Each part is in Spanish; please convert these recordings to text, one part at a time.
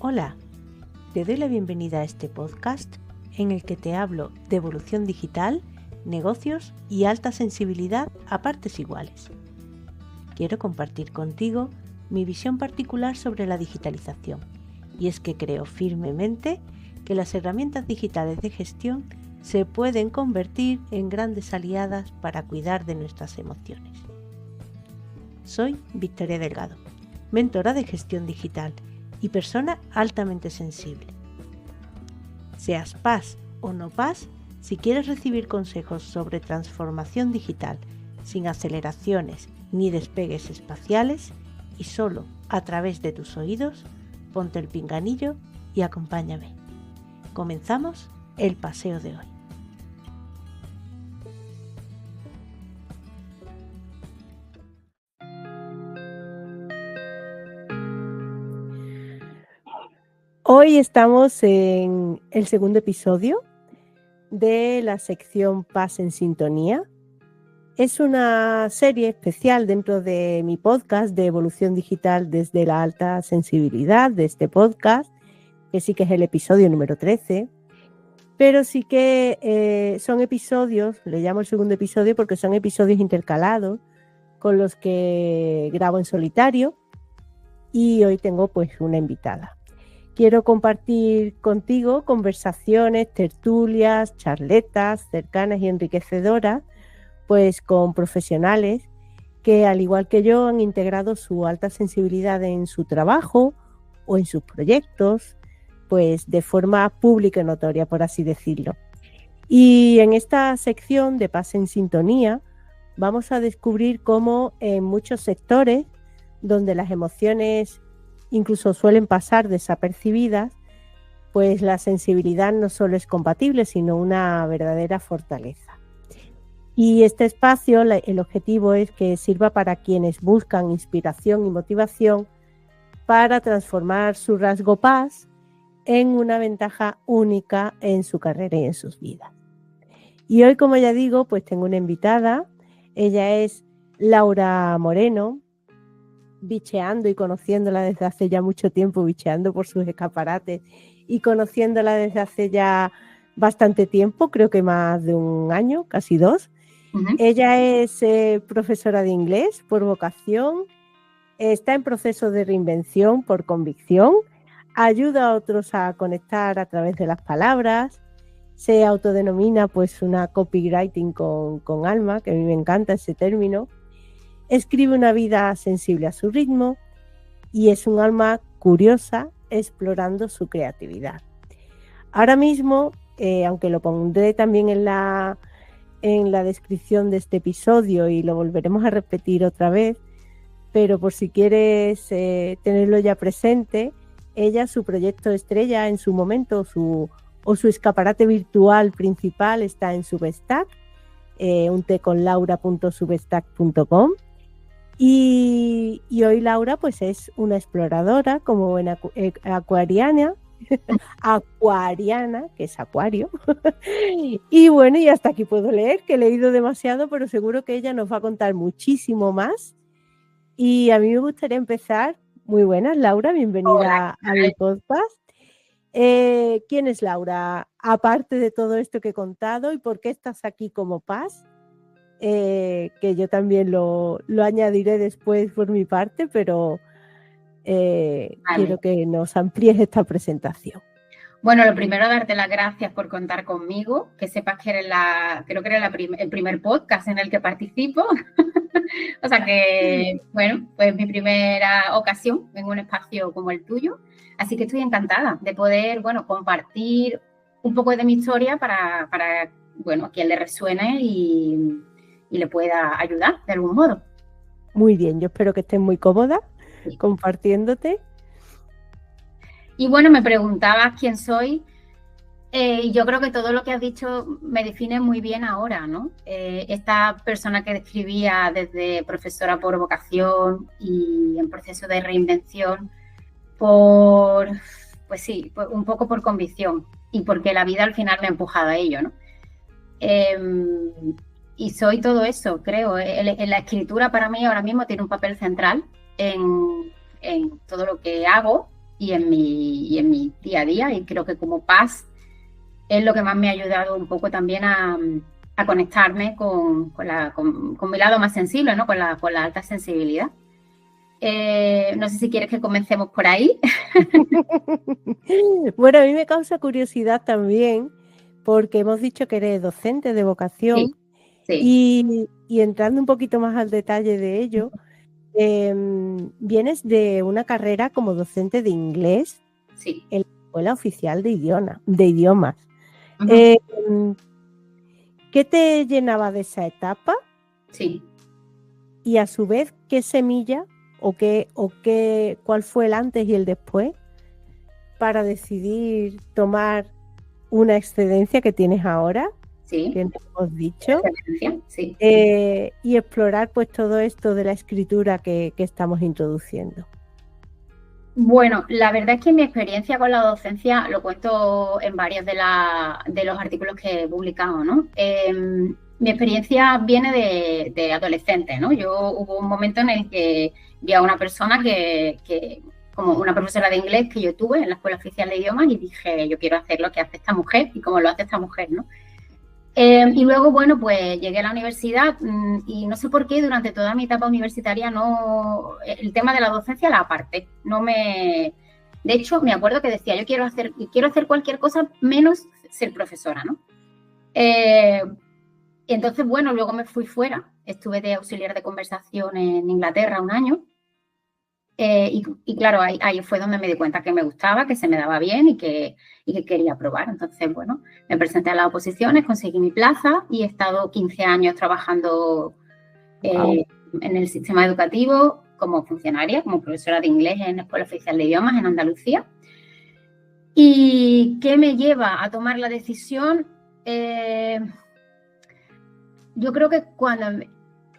Hola, te doy la bienvenida a este podcast en el que te hablo de evolución digital, negocios y alta sensibilidad a partes iguales. Quiero compartir contigo mi visión particular sobre la digitalización, y es que creo firmemente que las herramientas digitales de gestión se pueden convertir en grandes aliadas para cuidar de nuestras emociones. Soy Victoria Delgado, mentora de gestión digital y persona altamente sensible. Seas PAS o no PAS, si quieres recibir consejos sobre transformación digital sin aceleraciones ni despegues espaciales y solo a través de tus oídos, ponte el pinganillo y acompáñame. Comenzamos el paseo de hoy. Hoy estamos en el segundo episodio de la sección Paz en Sintonía. Es una serie especial dentro de mi podcast de evolución digital desde la alta sensibilidad de este podcast, que sí que es el episodio número 13, pero sí que son episodios, le llamo el segundo episodio porque son episodios intercalados con los que grabo en solitario, y hoy tengo pues una invitada. Quiero compartir contigo conversaciones, tertulias, charletas cercanas y enriquecedoras, pues con profesionales que, al igual que yo, han integrado su alta sensibilidad en su trabajo o en sus proyectos, pues de forma pública y notoria, por así decirlo. Y en esta sección de Paz en Sintonía vamos a descubrir cómo en muchos sectores donde las emociones incluso suelen pasar desapercibidas, pues la sensibilidad no solo es compatible, sino una verdadera fortaleza. Y este espacio, el objetivo es que sirva para quienes buscan inspiración y motivación para transformar su rasgo paz en una ventaja única en su carrera y en sus vidas. Y hoy, como ya digo, pues tengo una invitada. Ella es Laura Moreno, bicheando y conociéndola desde hace ya mucho tiempo, bicheando por sus escaparates y conociéndola desde hace ya bastante tiempo, creo que más de un año, casi 2. Ella es profesora de inglés por vocación, está en proceso de reinvención por convicción, ayuda a otros a conectar a través de las palabras, se autodenomina pues una copywriting con alma, que a mí me encanta ese término. Escribe una vida sensible a su ritmo y es un alma curiosa explorando su creatividad. Ahora mismo, aunque lo pondré también en la descripción de este episodio y lo volveremos a repetir otra vez, pero por si quieres tenerlo ya presente, ella, su proyecto estrella en su momento, su escaparate virtual principal está en Substack, unteconlaura.substack.com. Y hoy Laura pues es una exploradora como buena acuariana, que es acuario. Y bueno, y hasta aquí puedo leer, que he leído demasiado, pero seguro que ella nos va a contar muchísimo más. Y a mí me gustaría empezar. Muy buenas, Laura, bienvenida a mi podcast. ¿Quién es Laura? Aparte de todo esto que he contado, ¿y por qué estás aquí como Paz? Que yo también lo añadiré después por mi parte, pero quiero que nos amplíes esta presentación. Bueno, lo primero, darte las gracias por contar conmigo, que sepas que eres creo que eres el primer podcast en el que participo. O sea que, bueno, pues mi primera ocasión en un espacio como el tuyo. Así que estoy encantada de poder, bueno, compartir un poco de mi historia para bueno, a quien le resuene y le pueda ayudar de algún modo. Muy bien, yo espero que estés muy cómoda compartiéndote. Y bueno, me preguntabas quién soy. Yo creo que todo lo que has dicho me define muy bien ahora, ¿no? Esta persona que describía desde profesora por vocación y en proceso de reinvención pues sí, un poco por convicción y porque la vida al final me ha empujado a ello, ¿no? Y soy todo eso, creo. La escritura para mí ahora mismo tiene un papel central en todo lo que hago y en mi día a día, y creo que como PAS es lo que más me ha ayudado un poco también a conectarme con mi lado más sensible, ¿no? Con la alta sensibilidad. No sé si quieres que comencemos por ahí. Bueno, a mí me causa curiosidad también, porque hemos dicho que eres docente de vocación, Sí. y entrando un poquito más al detalle de ello, vienes de una carrera como docente de inglés Sí. en la Escuela Oficial de Idiomas. Uh-huh. ¿Qué te llenaba de esa etapa? Sí. Y a su vez, ¿qué semilla cuál fue el antes y el después para decidir tomar una excedencia que tienes ahora, Sí. que nos hemos dicho, sí. Y explorar pues todo esto de la escritura que estamos introduciendo? Bueno, la verdad es que mi experiencia con la docencia lo cuento en varios de los artículos que he publicado, ¿no? Mi experiencia viene de adolescente, ¿no? Hubo un momento en el que vi a una persona como una profesora de inglés que yo tuve en la Escuela Oficial de Idiomas, y dije, yo quiero hacer lo que hace esta mujer y cómo lo hace esta mujer, ¿no? Y luego, bueno, pues llegué a la universidad, y no sé por qué durante toda mi etapa universitaria el tema de la docencia la aparté. De hecho, me acuerdo que decía, yo quiero hacer cualquier cosa menos ser profesora, ¿no? Entonces, bueno, luego me fui fuera, estuve de auxiliar de conversación en Inglaterra un año. Y claro, ahí fue donde me di cuenta que me gustaba, que se me daba bien y que quería probar. Entonces, bueno, me presenté a las oposiciones, conseguí mi plaza y he estado 15 años trabajando en el sistema educativo como funcionaria, como profesora de inglés en la Escuela Oficial de Idiomas en Andalucía. ¿Y qué me lleva a tomar la decisión? Yo creo que cuando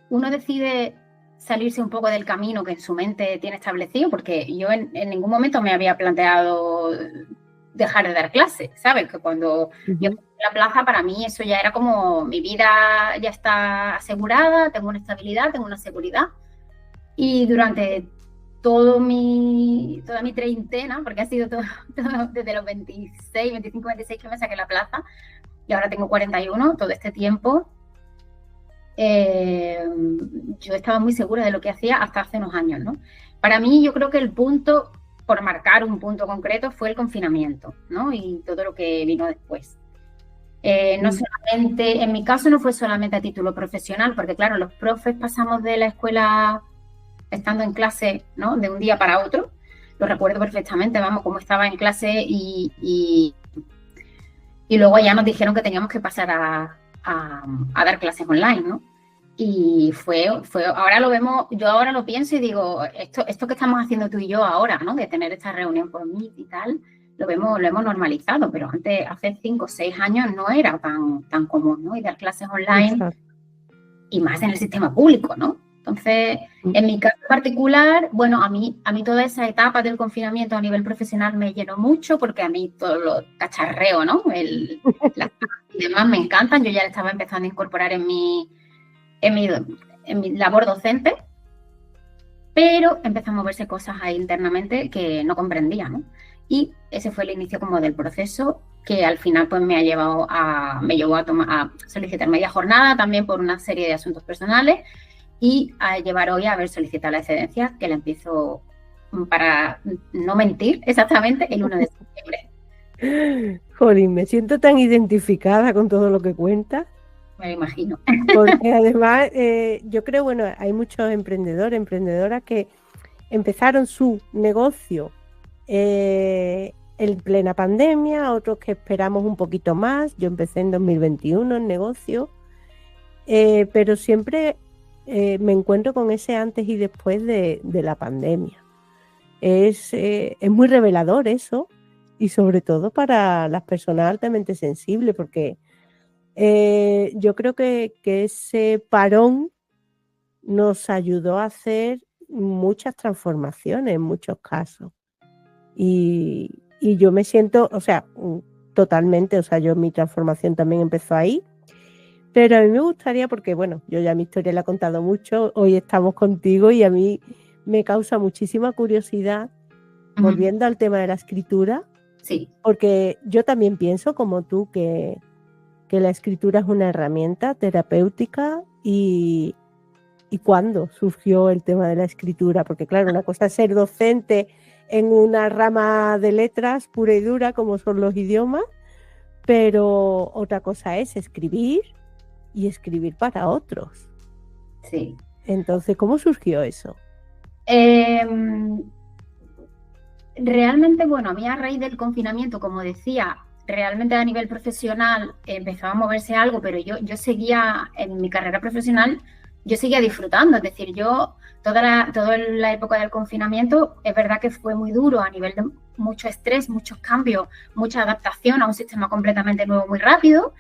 uno decide salirse un poco del camino que en su mente tiene establecido, porque yo en ningún momento me había planteado dejar de dar clases, ¿sabes? Que cuando yo fui a la plaza, para mí eso ya era como mi vida ya está asegurada, tengo una estabilidad, tengo una seguridad. Y durante toda mi treintena, porque ha sido todo desde los 26, 25, 26 que me saqué la plaza, y ahora tengo 41, todo este tiempo, yo estaba muy segura de lo que hacía hasta hace unos años, ¿no? Para mí, yo creo que el punto, por marcar un punto concreto, fue el confinamiento, ¿no? Y todo lo que vino después. No solamente, en mi caso no fue solamente a título profesional, porque claro, los profes pasamos de la escuela estando en clase, ¿no? De un día para otro. Lo recuerdo perfectamente, vamos, como estaba en clase y luego ya nos dijeron que teníamos que pasar a dar clases online, ¿no? Y fue, ahora lo vemos, yo ahora lo pienso y digo, esto que estamos haciendo tú y yo ahora, ¿no? De tener esta reunión por Meet y tal, lo hemos normalizado, pero antes, hace 5 o 6 años no era tan común, ¿no? Y dar clases online. Exacto. Y más en el sistema público, ¿no? Entonces, en mi caso particular, bueno, a mí toda esa etapa del confinamiento a nivel profesional me llenó mucho, porque a mí todo lo cacharreo, ¿no? Las y demás me encantan. Yo ya estaba empezando a incorporar en mi labor docente, pero empezó a moverse cosas ahí internamente que no comprendía, ¿no? Y ese fue el inicio como del proceso que al final pues me llevó a solicitar media jornada también por una serie de asuntos personales y a llevar hoy a haber solicitado la excedencia, que la empiezo, para no mentir exactamente, el 1 de septiembre. Jolín, me siento tan identificada con todo lo que cuentas. Me lo imagino. Porque además, yo creo, bueno, hay muchos emprendedores, emprendedoras que empezaron su negocio en plena pandemia, otros que esperamos un poquito más. Yo empecé en 2021 el negocio, pero siempre me encuentro con ese antes y después de la pandemia. Es muy revelador eso, y sobre todo para las personas altamente sensibles, porque yo creo que ese parón nos ayudó a hacer muchas transformaciones en muchos casos. Y yo me siento, o sea, totalmente, o sea, mi transformación también empezó ahí. Pero a mí me gustaría, porque bueno, yo ya mi historia la he contado mucho, hoy estamos contigo y a mí me causa muchísima curiosidad volviendo al tema de la escritura, sí, porque yo también pienso, como tú, que la escritura es una herramienta terapéutica y cuándo surgió el tema de la escritura, porque claro, una cosa es ser docente en una rama de letras pura y dura como son los idiomas, pero otra cosa es escribir y escribir para otros. sí. Entonces, ¿cómo surgió eso? Realmente, bueno, a mí a raíz del confinamiento, como decía, realmente a nivel profesional empezaba a moverse algo, pero yo seguía en mi carrera profesional, yo seguía disfrutando, es decir, yo toda la época del confinamiento es verdad que fue muy duro a nivel de mucho estrés, muchos cambios, mucha adaptación a un sistema completamente nuevo muy rápido,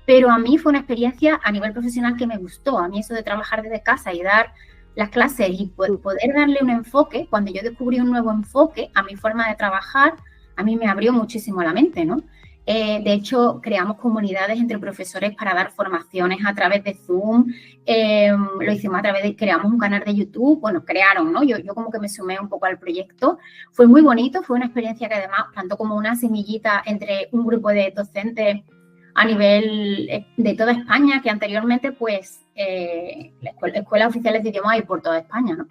pero a mí fue una experiencia a nivel profesional que me gustó, a mí eso de trabajar desde casa y dar las clases y poder darle un enfoque, cuando yo descubrí un nuevo enfoque a mi forma de trabajar, a mí me abrió muchísimo la mente, ¿no? De hecho, creamos comunidades entre profesores para dar formaciones a través de Zoom, lo hicimos a través de, creamos un canal de YouTube, bueno, crearon, ¿no? Yo como que me sumé un poco al proyecto, fue muy bonito, fue una experiencia que además plantó como una semillita entre un grupo de docentes a nivel de toda España, que anteriormente, pues, escuelas oficiales de idiomas hay por toda España, ¿no?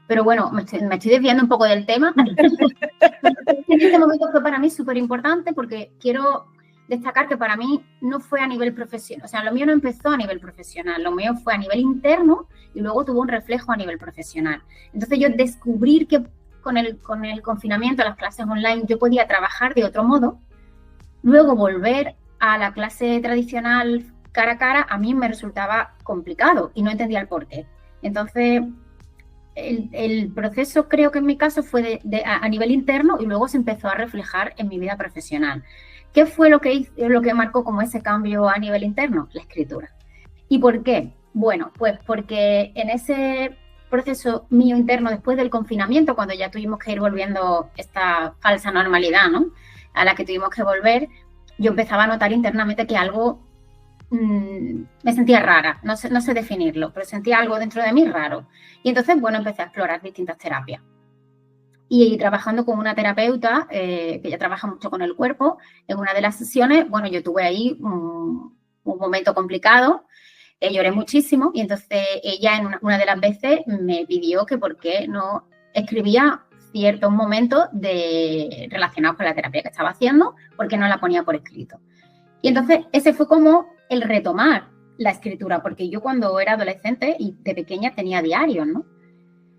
Pero bueno, me estoy desviando un poco del tema. En este momento fue para mí súper importante porque quiero destacar que para mí no fue a nivel profesional, o sea, lo mío no empezó a nivel profesional, lo mío fue a nivel interno y luego tuvo un reflejo a nivel profesional. Entonces yo descubrir que con el confinamiento, las clases online, yo podía trabajar de otro modo, luego volver a la clase tradicional cara a cara, a mí me resultaba complicado y no entendía el porqué. Entonces, el proceso creo que en mi caso fue a nivel interno y luego se empezó a reflejar en mi vida profesional. ¿Qué fue lo que marcó como ese cambio a nivel interno? La escritura. ¿Y por qué? Bueno, pues porque en ese proceso mío interno después del confinamiento, cuando ya tuvimos que ir volviendo esta falsa normalidad, ¿no?, a la que tuvimos que volver, yo empezaba a notar internamente que algo me sentía rara, no sé definirlo, pero sentía algo dentro de mí raro. Y entonces, bueno, empecé a explorar distintas terapias. Y trabajando con una terapeuta que ya trabaja mucho con el cuerpo, en una de las sesiones, bueno, yo tuve ahí un momento complicado, lloré muchísimo y entonces ella en una de las veces me pidió que por qué no escribía ciertos momentos relacionados con la terapia que estaba haciendo, porque no la ponía por escrito. Y entonces ese fue como el retomar la escritura, porque yo cuando era adolescente y de pequeña tenía diarios, ¿no?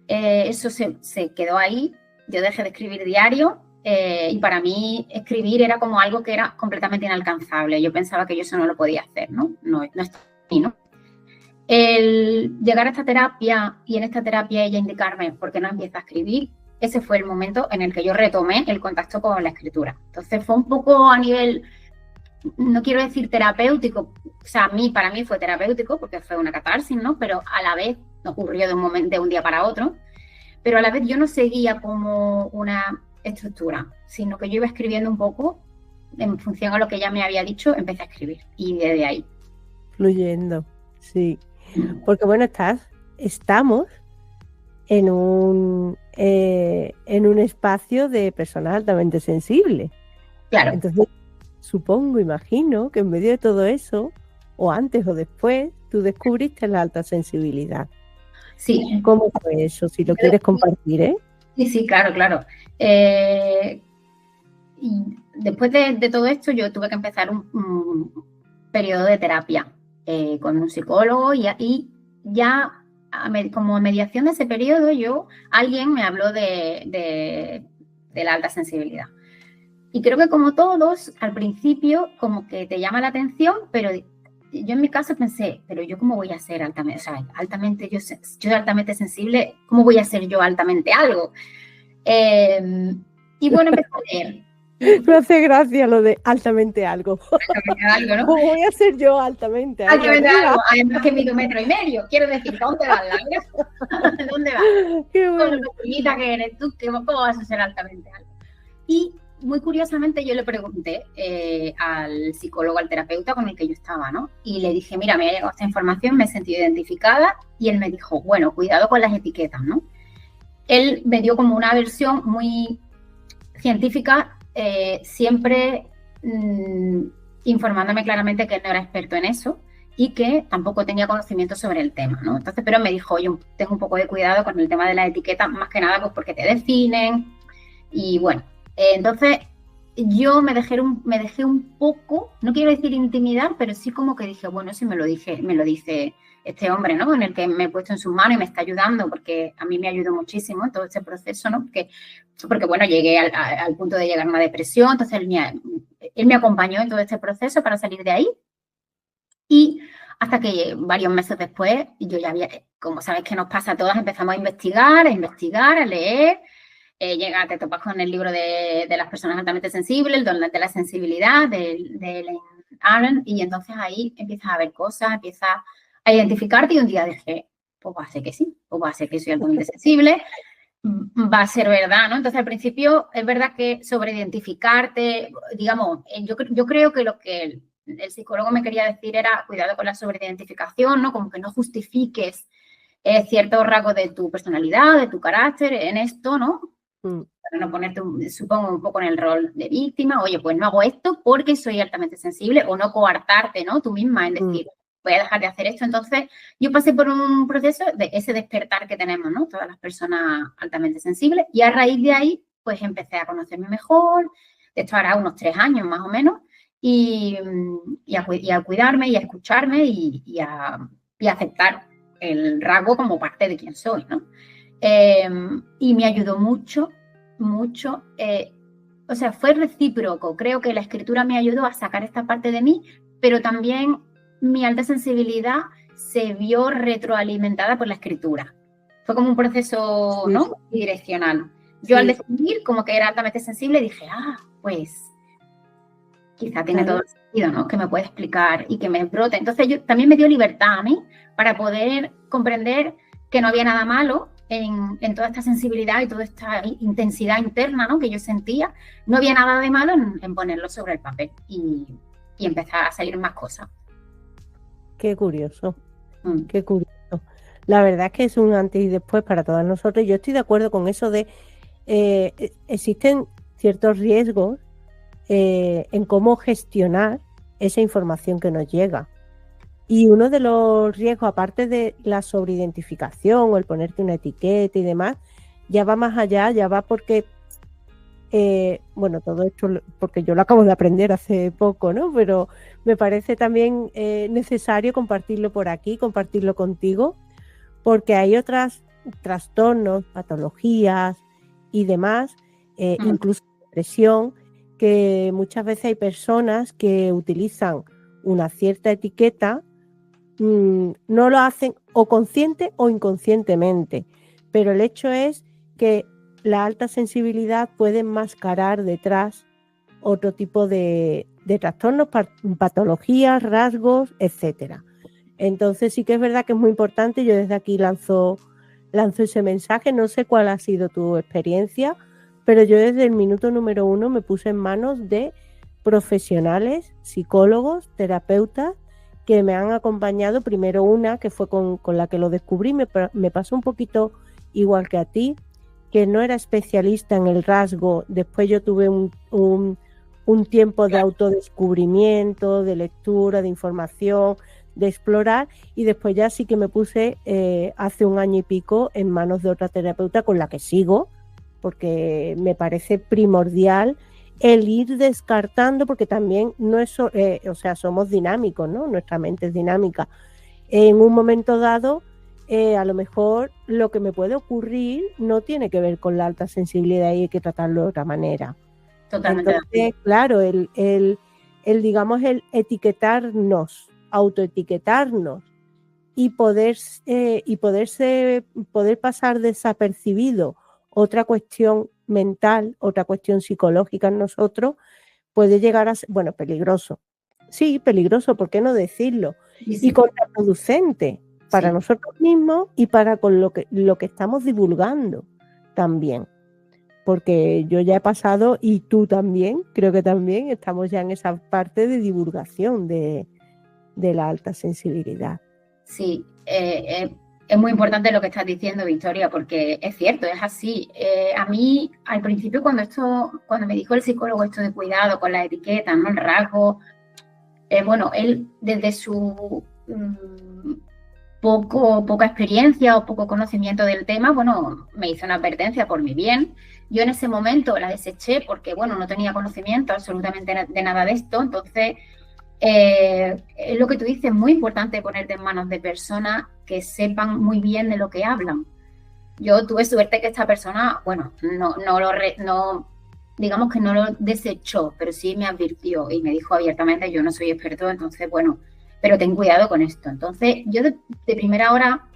Eso se quedó ahí, yo dejé de escribir diario y para mí escribir era como algo que era completamente inalcanzable. Yo pensaba que yo eso no lo podía hacer, ¿no? No está ahí, ¿no? El llegar a esta terapia y en esta terapia ella indicarme por qué no empieza a escribir, ese fue el momento en el que yo retomé el contacto con la escritura. Entonces fue un poco a nivel, no quiero decir terapéutico, o sea, para mí fue terapéutico porque fue una catarsis, ¿no? Pero a la vez no ocurrió de un día para otro, pero a la vez yo no seguía como una estructura, sino que yo iba escribiendo un poco en función a lo que ella me había dicho, empecé a escribir y desde ahí. Fluyendo, sí. Porque bueno, estamos en un espacio de personas altamente sensibles. Claro. Entonces, imagino que en medio de todo eso, o antes o después, tú descubriste la alta sensibilidad. Sí. ¿Cómo fue eso? Si lo quieres compartir, ¿eh? Sí, claro. Y después de todo esto, yo tuve que empezar un periodo de terapia con un psicólogo y ya como mediación de ese periodo, alguien me habló de la alta sensibilidad. Y creo que como todos, al principio como que te llama la atención, pero yo en mi caso pensé, pero yo cómo voy a ser altamente, o sea, yo altamente sensible, ¿cómo voy a ser yo altamente algo? Y bueno, empecé a leer. Me hace gracia lo de altamente algo. Altamente algo, ¿no? ¿Cómo voy a ser yo altamente algo? Altamente algo, además que mido 1,5 metros. Quiero decir, ¿dónde vas, Laura? ¿Dónde vas? Qué bueno. Con lo pequeñita que eres tú, ¿cómo vas a ser altamente algo? Y muy curiosamente yo le pregunté al psicólogo, al terapeuta con el que yo estaba, ¿no? Y le dije, mira, me ha llegado esta información, me he sentido identificada, y él me dijo, bueno, cuidado con las etiquetas, ¿no? Él me dio como una versión muy científica, siempre informándome claramente que él no era experto en eso y que tampoco tenía conocimiento sobre el tema, ¿no? Entonces, pero me dijo, oye, tengo un poco de cuidado con el tema de la etiqueta, más que nada pues porque te definen. Y bueno, entonces yo me dejé un poco, no quiero decir intimidar, pero sí como que dije, bueno, si me lo dice este hombre, ¿no? En el que me he puesto en sus manos y me está ayudando, porque a mí me ayudó muchísimo en todo este proceso, ¿no? Porque bueno, llegué al punto de llegar a una depresión, entonces él me acompañó en todo este proceso para salir de ahí. Y hasta que varios meses después, yo ya había, como sabes que nos pasa a todas, empezamos a investigar, a leer. Te topas con el libro de las personas altamente sensibles, el don de la sensibilidad, de Elaine Aron, y entonces ahí empiezas a ver cosas, empiezas a identificarte y un día dije, pues va a ser que sí, pues va a ser que soy altamente sensible, va a ser verdad, ¿no? Entonces al principio es verdad que sobre identificarte, digamos, yo creo que lo que el psicólogo me quería decir era cuidado con la sobreidentificación, ¿no? Como que no justifiques ciertos rasgos de tu personalidad, de tu carácter en esto, ¿no? Para no ponerte, supongo, un poco en el rol de víctima. Oye, pues no hago esto porque soy altamente sensible, o no coartarte, ¿no? Tú misma en decir, voy a dejar de hacer esto. Entonces, yo pasé por un proceso de ese despertar que tenemos, ¿no? Todas las personas altamente sensibles. Y a raíz de ahí, pues empecé a conocerme mejor. Esto hará unos 3 años más o menos. Y a cuidarme y a escucharme y a aceptar el rasgo como parte de quién soy, ¿no? Y me ayudó mucho, mucho. O sea, fue recíproco. Creo que la escritura me ayudó a sacar esta parte de mí, pero también mi alta sensibilidad se vio retroalimentada por la escritura. Fue como un proceso, ¿no? Direccional. Yo al decidir como que era altamente sensible dije, pues quizá tiene todo el sentido, ¿no? Que me puede explicar y que me brote. Entonces también me dio libertad a mí para poder comprender que no había nada malo en toda esta sensibilidad y toda esta intensidad interna, ¿no? Que yo sentía. No había nada de malo en ponerlo sobre el papel y empezar a salir más cosas. Qué curioso, qué curioso. La verdad es que es un antes y después para todas nosotros. Yo estoy de acuerdo con eso de existen ciertos riesgos en cómo gestionar esa información que nos llega. Y uno de los riesgos, aparte de la sobreidentificación o el ponerte una etiqueta y demás, ya va más allá, ya va porque, bueno, todo esto porque yo lo acabo de aprender hace poco, ¿no? Pero me parece también necesario compartirlo por aquí, compartirlo contigo, porque hay otros trastornos, patologías y demás, incluso depresión, que muchas veces hay personas que utilizan una cierta etiqueta, no lo hacen o consciente o inconscientemente, pero el hecho es que la alta sensibilidad puede enmascarar detrás otro tipo de trastornos, patologías, rasgos, etcétera. Entonces sí que es verdad que es muy importante. Yo desde aquí lanzo ese mensaje. No sé cuál ha sido tu experiencia, pero yo desde el minuto número 1 me puse en manos de profesionales, psicólogos, terapeutas, que me han acompañado. Primero una que fue con la que lo descubrí, me pasó un poquito igual que a ti, que no era especialista en el rasgo. Después yo tuve un tiempo de autodescubrimiento, de lectura, de información, de explorar, y después ya sí que me puse hace 1 año y pico en manos de otra terapeuta con la que sigo, porque me parece primordial el ir descartando, porque también no es, o sea, somos dinámicos, ¿no? Nuestra mente es dinámica. En un momento dado, a lo mejor lo que me puede ocurrir no tiene que ver con la alta sensibilidad y hay que tratarlo de otra manera. Totalmente. Entonces, claro, el digamos, el etiquetarnos, autoetiquetarnos y poder pasar desapercibido otra cuestión mental, otra cuestión psicológica en nosotros, puede llegar a ser, bueno, peligroso. Sí, peligroso, ¿por qué no decirlo? Y contraproducente para nosotros mismos y para con lo que estamos divulgando también. Porque yo ya he pasado, y tú también, creo que también estamos ya en esa parte de divulgación de la alta sensibilidad. Sí, Es muy importante lo que estás diciendo, Victoria, porque es cierto, es así. A mí, al principio, cuando me dijo el psicólogo esto de cuidado con la etiqueta, ¿no? El rasgo, bueno, él desde su poca experiencia o poco conocimiento del tema, bueno, me hizo una advertencia por mi bien. Yo en ese momento la deseché porque, bueno, no tenía conocimiento absolutamente de nada de esto, entonces... es lo que tú dices, muy importante ponerte en manos de personas que sepan muy bien de lo que hablan. Yo tuve suerte que esta persona, bueno, digamos que no lo desechó, pero sí me advirtió y me dijo abiertamente, yo no soy experto, entonces, bueno, pero ten cuidado con esto. Entonces, yo de primera hora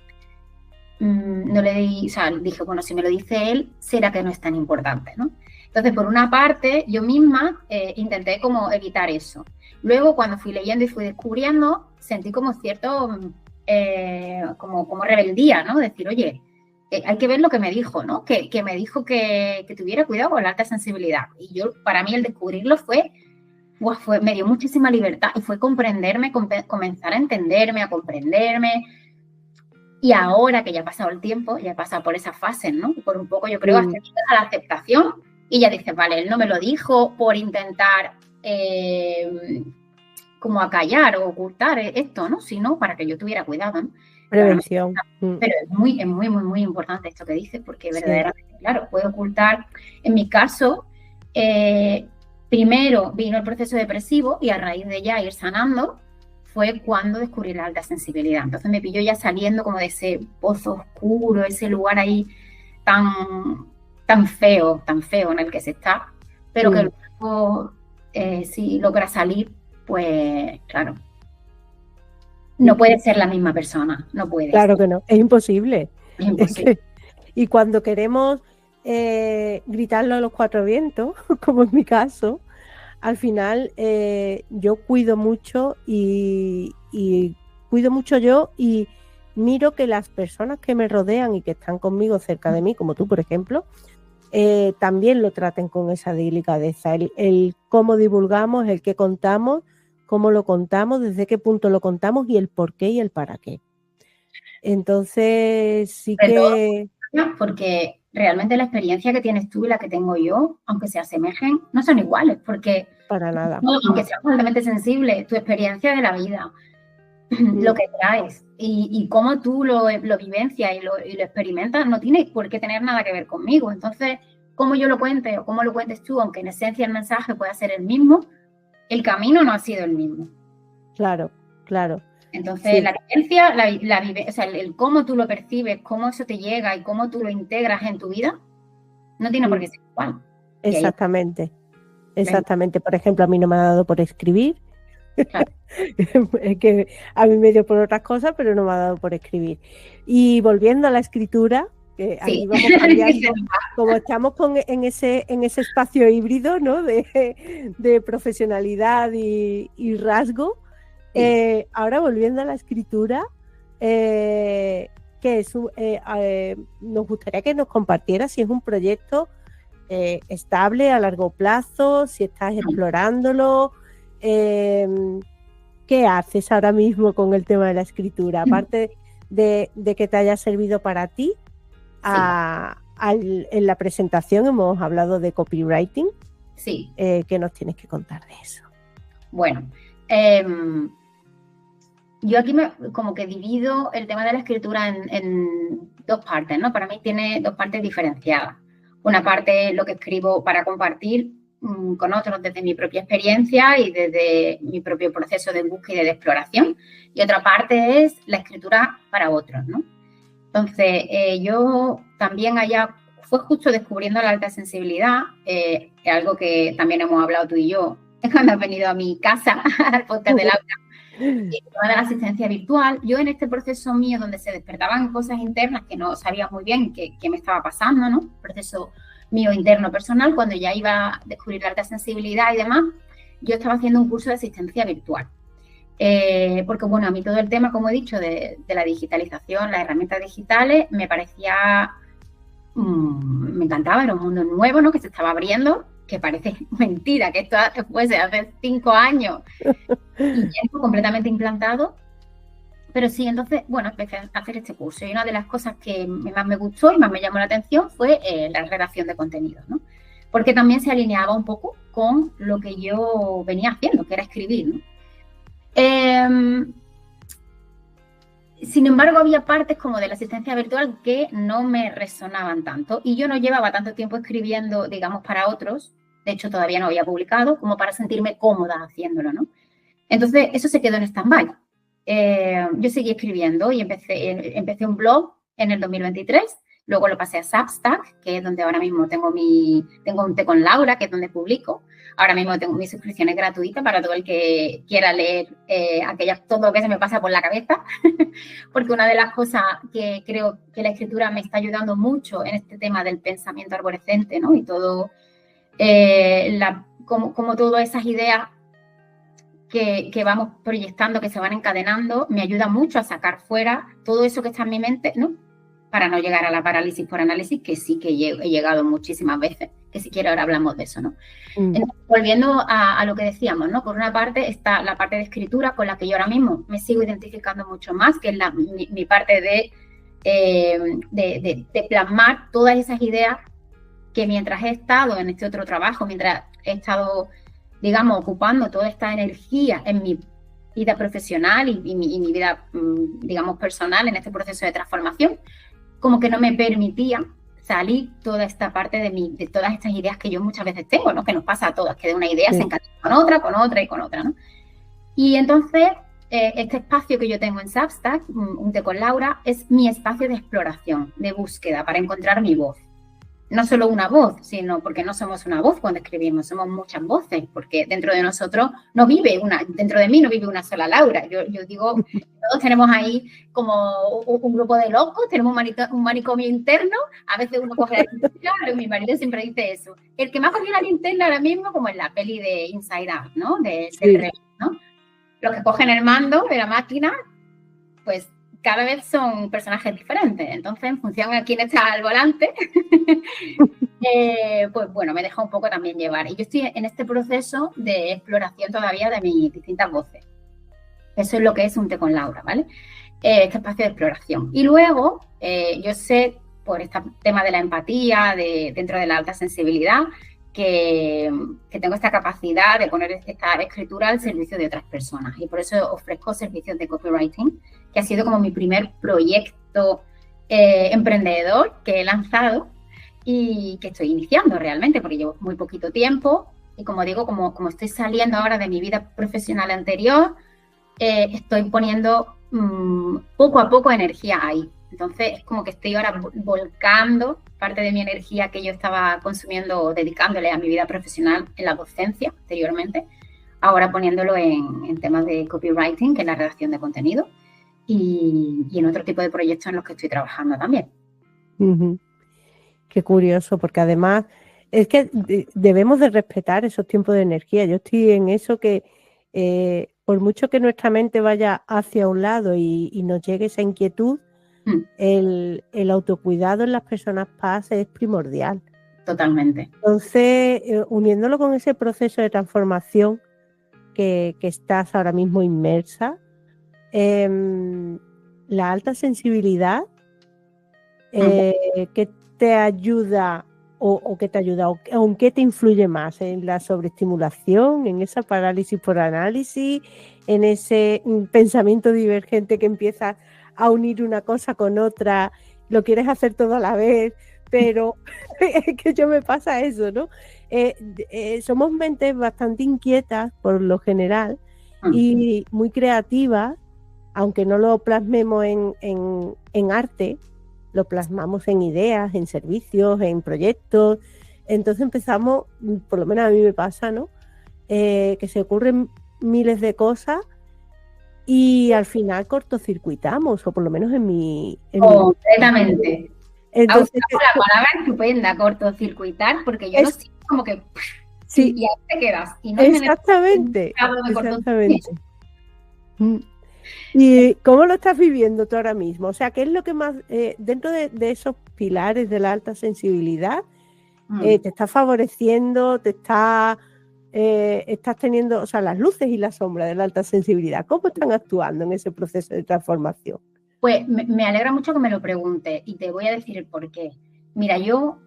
no le di, o sea, dije, bueno, si me lo dice él, será que no es tan importante, ¿no? Entonces, por una parte, yo misma intenté como evitar eso. Luego, cuando fui leyendo y fui descubriendo, sentí como cierto, como rebeldía, ¿no? Decir, oye, hay que ver lo que me dijo, ¿no? Que me dijo que tuviera cuidado con la alta sensibilidad. Y yo, para mí, el descubrirlo me dio muchísima libertad y fue comprenderme, comenzar a entenderme, a comprenderme. Y ahora que ya ha pasado el tiempo, ya he pasado por esa fase, ¿no? Por un poco, yo creo, hasta que llega la aceptación y ya dices, vale, él no me lo dijo por intentar como acallar o ocultar esto, ¿no? Sino para que yo tuviera cuidado, ¿no? Prevención. Pero es muy importante esto que dices, porque verdaderamente, claro, puede ocultar. En mi caso, primero vino el proceso depresivo y a raíz de ya ir sanando, fue cuando descubrí la alta sensibilidad. Entonces me pilló ya saliendo como de ese pozo oscuro, ese lugar ahí tan feo en el que se está, pero que luego si logra salir, pues claro, no puede ser la misma persona, no puede. Claro que no, es imposible. Es imposible. Y cuando queremos gritarlo a los cuatro vientos, como en mi caso, al final yo cuido mucho y cuido mucho yo y miro que las personas que me rodean y que están conmigo cerca de mí, como tú, por ejemplo, también lo traten con esa delicadeza. El cómo divulgamos, el qué contamos, cómo lo contamos, desde qué punto lo contamos y el por qué y el para qué. Entonces sí que... Porque realmente la experiencia que tienes tú y la que tengo yo, aunque se asemejen, no son iguales, porque para nada. Aunque seas altamente sensible, tu experiencia de la vida, lo que traes y cómo tú lo vivencias y lo experimentas, no tiene por qué tener nada que ver conmigo. Entonces, cómo yo lo cuente o cómo lo cuentes tú, aunque en esencia el mensaje pueda ser el mismo, el camino no ha sido el mismo. Claro. Entonces, sí. La vivencia, o sea, el cómo tú lo percibes, cómo eso te llega y cómo tú lo integras en tu vida, no tiene por qué ser igual. Exactamente. Por ejemplo, a mí no me ha dado por escribir. Claro. Es que a mí me dio por otras cosas, pero no me ha dado por escribir. Y volviendo a la escritura, que aquí vamos cambiando, como estamos en ese espacio híbrido, ¿no? de profesionalidad y rasgo. Sí. Ahora volviendo a la escritura, que es nos gustaría que nos compartiera si es un proyecto estable a largo plazo, si estás explorándolo, ¿qué haces ahora mismo con el tema de la escritura? Aparte de que te haya servido para ti, en la presentación hemos hablado de copywriting. Sí. ¿Qué nos tienes que contar de eso? Bueno, yo aquí como que divido el tema de la escritura en dos partes, ¿no? Para mí tiene dos partes diferenciadas. Una parte lo que escribo para compartir con otros desde mi propia experiencia y desde mi propio proceso de búsqueda y de exploración. Y otra parte es la escritura para otros, ¿no? Entonces, yo también fue justo descubriendo la alta sensibilidad, algo que también hemos hablado tú y yo, cuando has venido a mi casa, al podcast de Laura, y toda la asistencia virtual. Yo en este proceso mío donde se despertaban cosas internas que no sabía muy bien qué me estaba pasando, ¿no? Proceso mío interno personal, cuando ya iba a descubrir la alta sensibilidad y demás, yo estaba haciendo un curso de asistencia virtual. Porque, bueno, a mí todo el tema, como he dicho, de la digitalización, las herramientas digitales, me parecía, me encantaba, era un mundo nuevo, ¿no? Que se estaba abriendo, que parece mentira que esto fuese hace 5 año y ya está completamente implantado. Pero sí, entonces, bueno, empecé a hacer este curso y una de las cosas que más me gustó y más me llamó la atención fue la redacción de contenidos, ¿no? Porque también se alineaba un poco con lo que yo venía haciendo, que era escribir, ¿no? Sin embargo, había partes como de la asistencia virtual que no me resonaban tanto y yo no llevaba tanto tiempo escribiendo, digamos, para otros. De hecho, todavía no había publicado como para sentirme cómoda haciéndolo, ¿no? Entonces, eso se quedó en stand-by. Yo seguí escribiendo y empecé un blog en el 2023. Luego lo pasé a Substack, que es donde ahora mismo tengo un Té con Laura, que es donde publico. Ahora mismo tengo mis suscripciones gratuitas para todo el que quiera leer todo lo que se me pasa por la cabeza. Porque una de las cosas que creo que la escritura me está ayudando mucho en este tema del pensamiento arborescente, ¿no? Y todo, como todas esas ideas que vamos proyectando, que se van encadenando, me ayuda mucho a sacar fuera todo eso que está en mi mente, ¿no? Para no llegar a la parálisis por análisis, que sí que he llegado muchísimas veces, que si quiero ahora hablamos de eso, ¿no? Entonces, volviendo a lo que decíamos, ¿no? Por una parte está la parte de escritura con la que yo ahora mismo me sigo identificando mucho más, que es mi parte de plasmar todas esas ideas que mientras he estado en este otro trabajo, mientras he estado, digamos, ocupando toda esta energía en mi vida profesional y mi vida, digamos, personal en este proceso de transformación, como que no me permitía salir toda esta parte de todas estas ideas que yo muchas veces tengo, ¿no? Que nos pasa a todas, que de una idea se encadena con otra y con otra, ¿no? Y entonces, este espacio que yo tengo en Substack, un Té con Laura, es mi espacio de exploración, de búsqueda, para encontrar mi voz. No solo una voz, sino porque no somos una voz cuando escribimos, somos muchas voces, porque dentro de nosotros dentro de mí no vive una sola Laura. Yo digo, todos tenemos ahí como un grupo de locos, tenemos un manicomio interno, a veces uno coge la linterna, pero mi marido siempre dice eso. El que más coge la linterna ahora mismo, como en la peli de Inside Out, ¿no? Del rey, ¿no? Los que cogen el mando de la máquina, pues cada vez son personajes diferentes. Entonces, en función a quién está al volante, pues bueno, me deja un poco también llevar. Y yo estoy en este proceso de exploración todavía de mis distintas voces. Eso es lo que es un Té con Laura, ¿vale? Este espacio de exploración. Y luego, yo sé, por este tema de la empatía, dentro de la alta sensibilidad, que tengo esta capacidad de poner esta escritura al servicio de otras personas. Y por eso ofrezco servicios de copywriting, que ha sido como mi primer proyecto emprendedor que he lanzado y que estoy iniciando realmente, porque llevo muy poquito tiempo. Y como digo, como estoy saliendo ahora de mi vida profesional anterior, estoy poniendo poco a poco energía ahí. Entonces, es como que estoy ahora volcando parte de mi energía que yo estaba consumiendo o dedicándole a mi vida profesional en la docencia anteriormente, ahora poniéndolo en temas de copywriting, que es la redacción de contenido, y en otro tipo de proyectos en los que estoy trabajando también. Qué curioso, porque además es que debemos de respetar esos tiempos de energía. Yo estoy en eso que por mucho que nuestra mente vaya hacia un lado y nos llegue esa inquietud, el autocuidado en las personas PAS es primordial. Totalmente. Entonces, uniéndolo con ese proceso de transformación que estás ahora mismo inmersa, la alta sensibilidad, ¿qué te ayuda o qué te ayuda o en qué te influye más? ¿En la sobreestimulación, en esa parálisis por análisis, en ese pensamiento divergente que empieza a unir una cosa con otra, lo quieres hacer todo a la vez, pero es que yo me pasa eso, ¿no? Somos mentes bastante inquietas por lo general y muy creativas, aunque no lo plasmemos en arte, lo plasmamos en ideas, en servicios, en proyectos. Entonces empezamos, por lo menos a mí me pasa, ¿no? Que se ocurren miles de cosas y al final cortocircuitamos, o por lo menos en mi... Completamente. Entonces, la palabra estupenda, cortocircuitar, porque yo no siento como que... Sí, y ahí te quedas. Y no exactamente. ¿Y cómo lo estás viviendo tú ahora mismo? O sea, ¿qué es lo que más, dentro de esos pilares de la alta sensibilidad, te está favoreciendo, te está estás teniendo, o sea, las luces y las sombras de la alta sensibilidad, ¿cómo están actuando en ese proceso de transformación? Pues me alegra mucho que me lo preguntes y te voy a decir el por qué. Mira, yo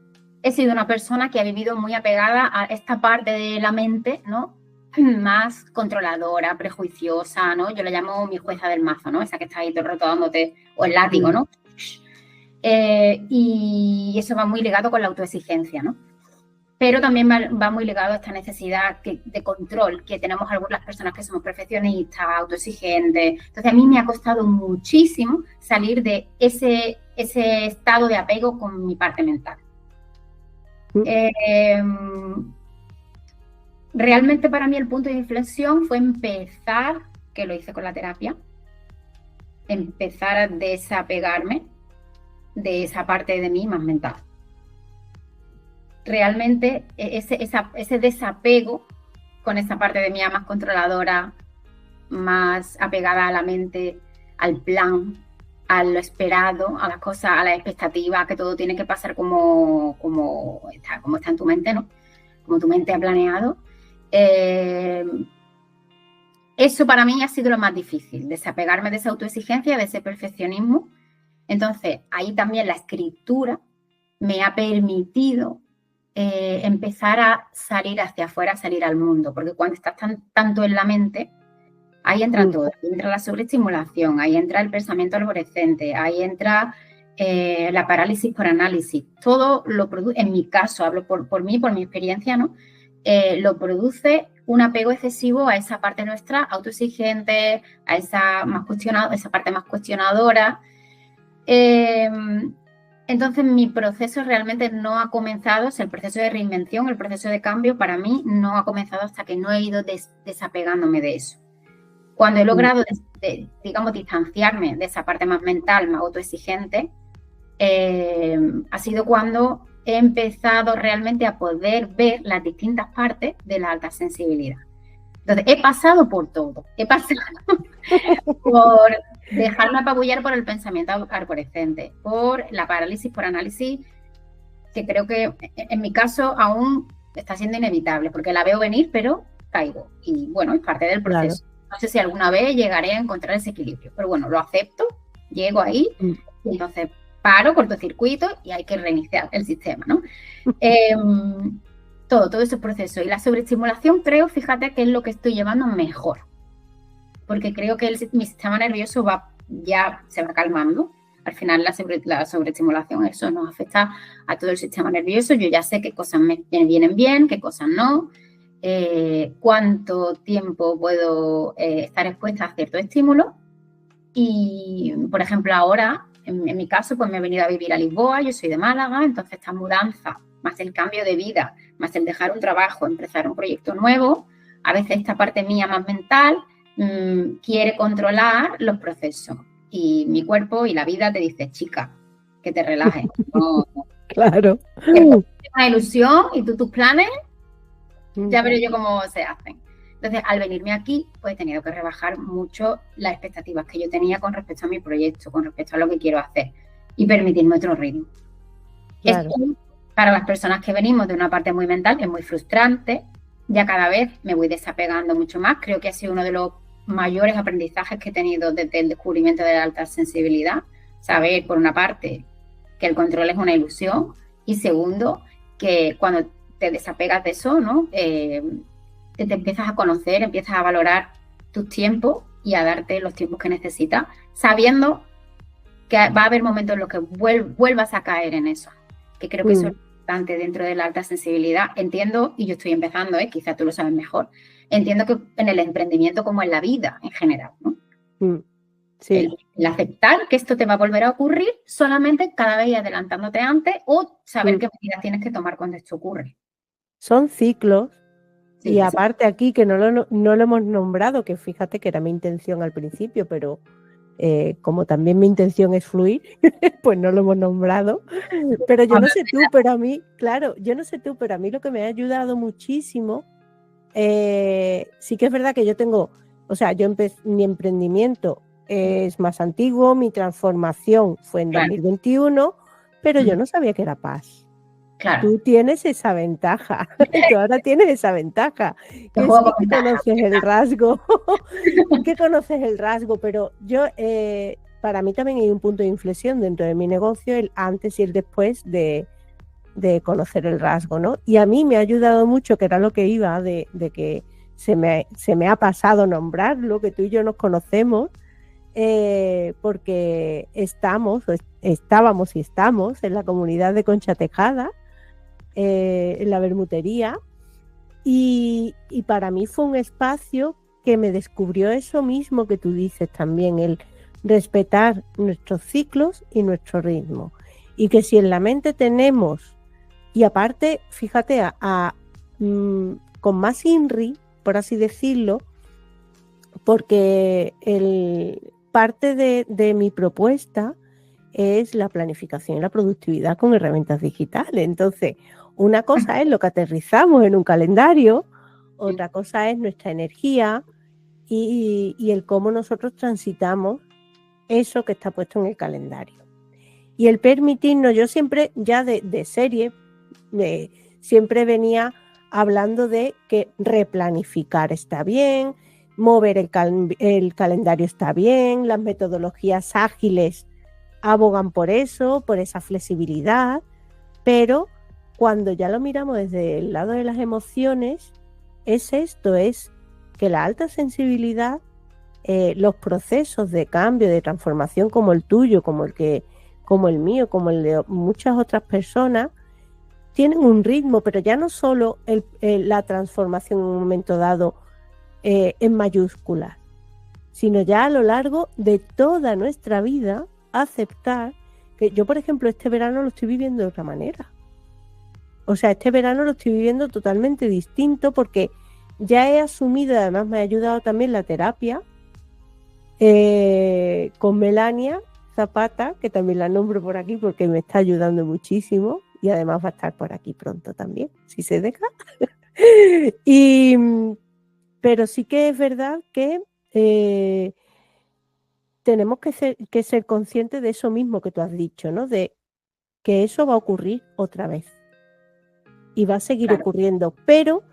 he sido una persona que ha vivido muy apegada a esta parte de la mente, ¿no? Más controladora, prejuiciosa, ¿no? Yo la llamo mi jueza del mazo, ¿no? Esa que está ahí todo el rato dándote, o el látigo, ¿no? Y eso va muy ligado con la autoexigencia, ¿no? Pero también va muy ligado a esta necesidad de control que tenemos algunas personas que somos perfeccionistas, autoexigentes. Entonces, a mí me ha costado muchísimo salir de ese estado de apego con mi parte mental. Realmente para mí el punto de inflexión fue empezar, que lo hice con la terapia, empezar a desapegarme de esa parte de mí más mental. Realmente ese desapego con esa parte de mí más controladora, más apegada a la mente, al plan, a lo esperado, a las cosas, a las expectativas, que todo tiene que pasar como está en tu mente, ¿no? Como tu mente ha planeado. Eso para mí ha sido lo más difícil, desapegarme de esa autoexigencia, de ese perfeccionismo. Entonces, ahí también la escritura me ha permitido empezar a salir hacia afuera, salir al mundo, porque cuando estás tanto en la mente, ahí entra todo, ahí entra la sobreestimulación, ahí entra el pensamiento arborescente, ahí entra la parálisis por análisis, todo lo produce, en mi caso, hablo por mí, por mi experiencia, ¿no? Lo produce un apego excesivo a esa parte nuestra autoexigente, a esa parte más cuestionadora. Entonces, mi proceso realmente no ha comenzado, o sea, el proceso de reinvención, el proceso de cambio, para mí no ha comenzado hasta que no he ido desapegándome de eso. Cuando he logrado, digamos, distanciarme de esa parte más mental, más autoexigente, ha sido cuando he empezado realmente a poder ver las distintas partes de la alta sensibilidad. Entonces, he pasado por todo. He pasado por dejarme apabullar por el pensamiento arborescente, por la parálisis por análisis, que creo que en mi caso aún está siendo inevitable, porque la veo venir, pero caigo. Y bueno, es parte del proceso. Claro. No sé si alguna vez llegaré a encontrar ese equilibrio, pero bueno, lo acepto, llego ahí, y entonces paro, cortocircuito y hay que reiniciar el sistema, ¿no? Todo ese proceso. Y la sobreestimulación creo, fíjate, que es lo que estoy llevando mejor. Porque creo que mi sistema nervioso ya se va calmando. Al final la sobreestimulación, eso nos afecta a todo el sistema nervioso. Yo ya sé qué cosas me vienen bien, qué cosas no, cuánto tiempo puedo estar expuesta a cierto estímulo. Y, por ejemplo, ahora, en mi caso, pues me he venido a vivir a Lisboa, yo soy de Málaga, entonces esta mudanza, más el cambio de vida, más el dejar un trabajo, empezar un proyecto nuevo, a veces esta parte mía más mental quiere controlar los procesos. Y mi cuerpo y la vida te dice, chica, que te relajes. No, claro. Una ilusión y tú tus planes, ya veré yo cómo se hacen. Entonces, al venirme aquí, pues he tenido que rebajar mucho las expectativas que yo tenía con respecto a mi proyecto, con respecto a lo que quiero hacer y permitirme otro ritmo. Claro. Esto, para las personas que venimos de una parte muy mental, es muy frustrante. Ya cada vez me voy desapegando mucho más. Creo que ha sido uno de los mayores aprendizajes que he tenido desde el descubrimiento de la alta sensibilidad. Saber, por una parte, que el control es una ilusión y segundo, que cuando te desapegas de eso, ¿no? Te empiezas a conocer, empiezas a valorar tus tiempos y a darte los tiempos que necesitas, sabiendo que va a haber momentos en los que vuelvas a caer en eso, que creo que eso es importante dentro de la alta sensibilidad. Entiendo, y yo estoy empezando, quizás tú lo sabes mejor, entiendo que en el emprendimiento como en la vida en general, ¿no? Sí. El aceptar que esto te va a volver a ocurrir solamente cada vez adelantándote antes o saber qué medidas tienes que tomar cuando esto ocurre. Son ciclos. Sí, y aparte aquí, que no lo hemos nombrado, que fíjate que era mi intención al principio, pero como también mi intención es fluir, pues no lo hemos nombrado. Pero yo no sé tú, pero a mí, claro, yo no sé tú, pero a mí lo que me ha ayudado muchísimo, sí que es verdad que yo tengo, o sea, mi emprendimiento es más antiguo, mi transformación fue en 2021, pero yo no sabía que era paz. Claro. Tú tienes esa ventaja, tú ahora tienes esa ventaja, que juego sí con que ventaja, conoces el rasgo, sí que conoces el rasgo, pero yo, para mí también hay un punto de inflexión dentro de mi negocio, el antes y el después de conocer el rasgo, ¿no? Y a mí me ha ayudado mucho, que era lo que iba, de que se me ha pasado nombrarlo, que tú y yo nos conocemos, porque estábamos y estamos en la comunidad de Concha Tejada, en la Bermutería, y para mí fue un espacio que me descubrió eso mismo que tú dices también, el respetar nuestros ciclos y nuestro ritmo. Y que si en la mente tenemos, y aparte, fíjate, con más INRI, por así decirlo, porque parte de mi propuesta es la planificación y la productividad con herramientas digitales. Entonces, una cosa es lo que aterrizamos en un calendario, otra cosa es nuestra energía y el cómo nosotros transitamos eso que está puesto en el calendario. Y el permitirnos, yo siempre, ya de serie, siempre venía hablando de que replanificar está bien, mover el calendario está bien, las metodologías ágiles abogan por eso, por esa flexibilidad, pero cuando ya lo miramos desde el lado de las emociones, es que la alta sensibilidad, los procesos de cambio, de transformación como el tuyo, como el mío, como el de muchas otras personas, tienen un ritmo, pero ya no solo la transformación en un momento dado en mayúsculas, sino ya a lo largo de toda nuestra vida aceptar que yo, por ejemplo, este verano lo estoy viviendo de otra manera. O sea, este verano lo estoy viviendo totalmente distinto porque ya he asumido, además me ha ayudado también la terapia con Melania Zapata, que también la nombro por aquí porque me está ayudando muchísimo y además va a estar por aquí pronto también, si se deja. Pero sí que es verdad que tenemos que ser conscientes de eso mismo que tú has dicho, ¿no? De que eso va a ocurrir otra vez y va a seguir ocurriendo, pero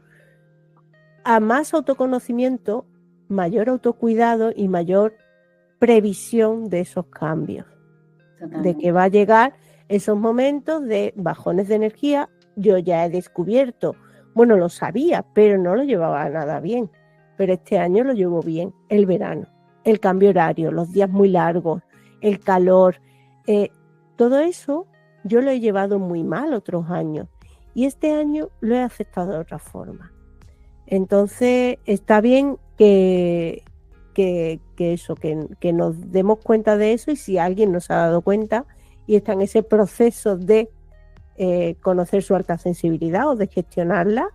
a más autoconocimiento, mayor autocuidado y mayor previsión de esos cambios. Totalmente. De que va a llegar esos momentos de bajones de energía. Yo ya he descubierto, bueno, lo sabía, pero no lo llevaba nada bien, pero este año lo llevo bien, el verano, el cambio horario, los días muy largos, el calor, todo eso yo lo he llevado muy mal otros años y este año lo he aceptado de otra forma. Entonces está bien que nos demos cuenta de eso, y si alguien nos ha dado cuenta y está en ese proceso de conocer su alta sensibilidad o de gestionarla,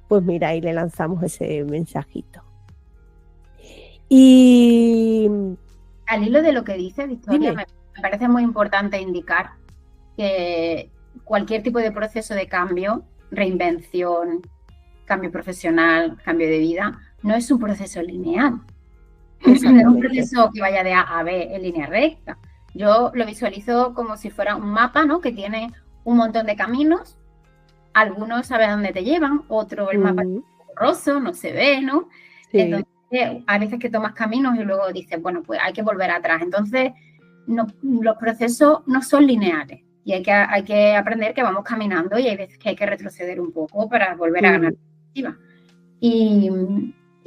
pues mira, ahí le lanzamos ese mensajito. Y al hilo de lo que dice Victoria, me parece muy importante indicar que cualquier tipo de proceso de cambio, reinvención, cambio profesional, cambio de vida, no es un proceso lineal. No es un proceso que vaya de A a B en línea recta. Yo lo visualizo como si fuera un mapa, ¿no? Que tiene un montón de caminos. Algunos saben a dónde te llevan, otro el mapa es borroso, no se ve, ¿no? Sí. Entonces, hay veces que tomas caminos y luego dices, bueno, pues hay que volver atrás. Entonces, los procesos no son lineales y hay que aprender que vamos caminando y hay veces que hay que retroceder un poco para volver a ganar perspectiva.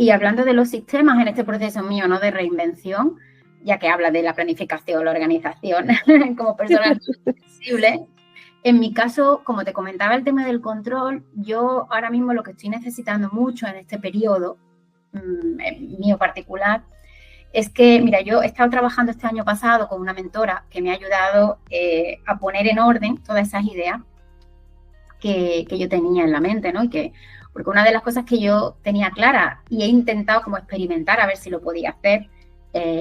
Y hablando de los sistemas en este proceso mío, ¿no? De reinvención, ya que habla de la planificación, la organización, como persona sensible, en mi caso, como te comentaba, el tema del control, yo ahora mismo lo que estoy necesitando mucho en este periodo, mío particular, es que, mira, yo he estado trabajando este año pasado con una mentora que me ha ayudado a poner en orden todas esas ideas que yo tenía en la mente, ¿no? Porque una de las cosas que yo tenía clara y he intentado como experimentar a ver si lo podía hacer,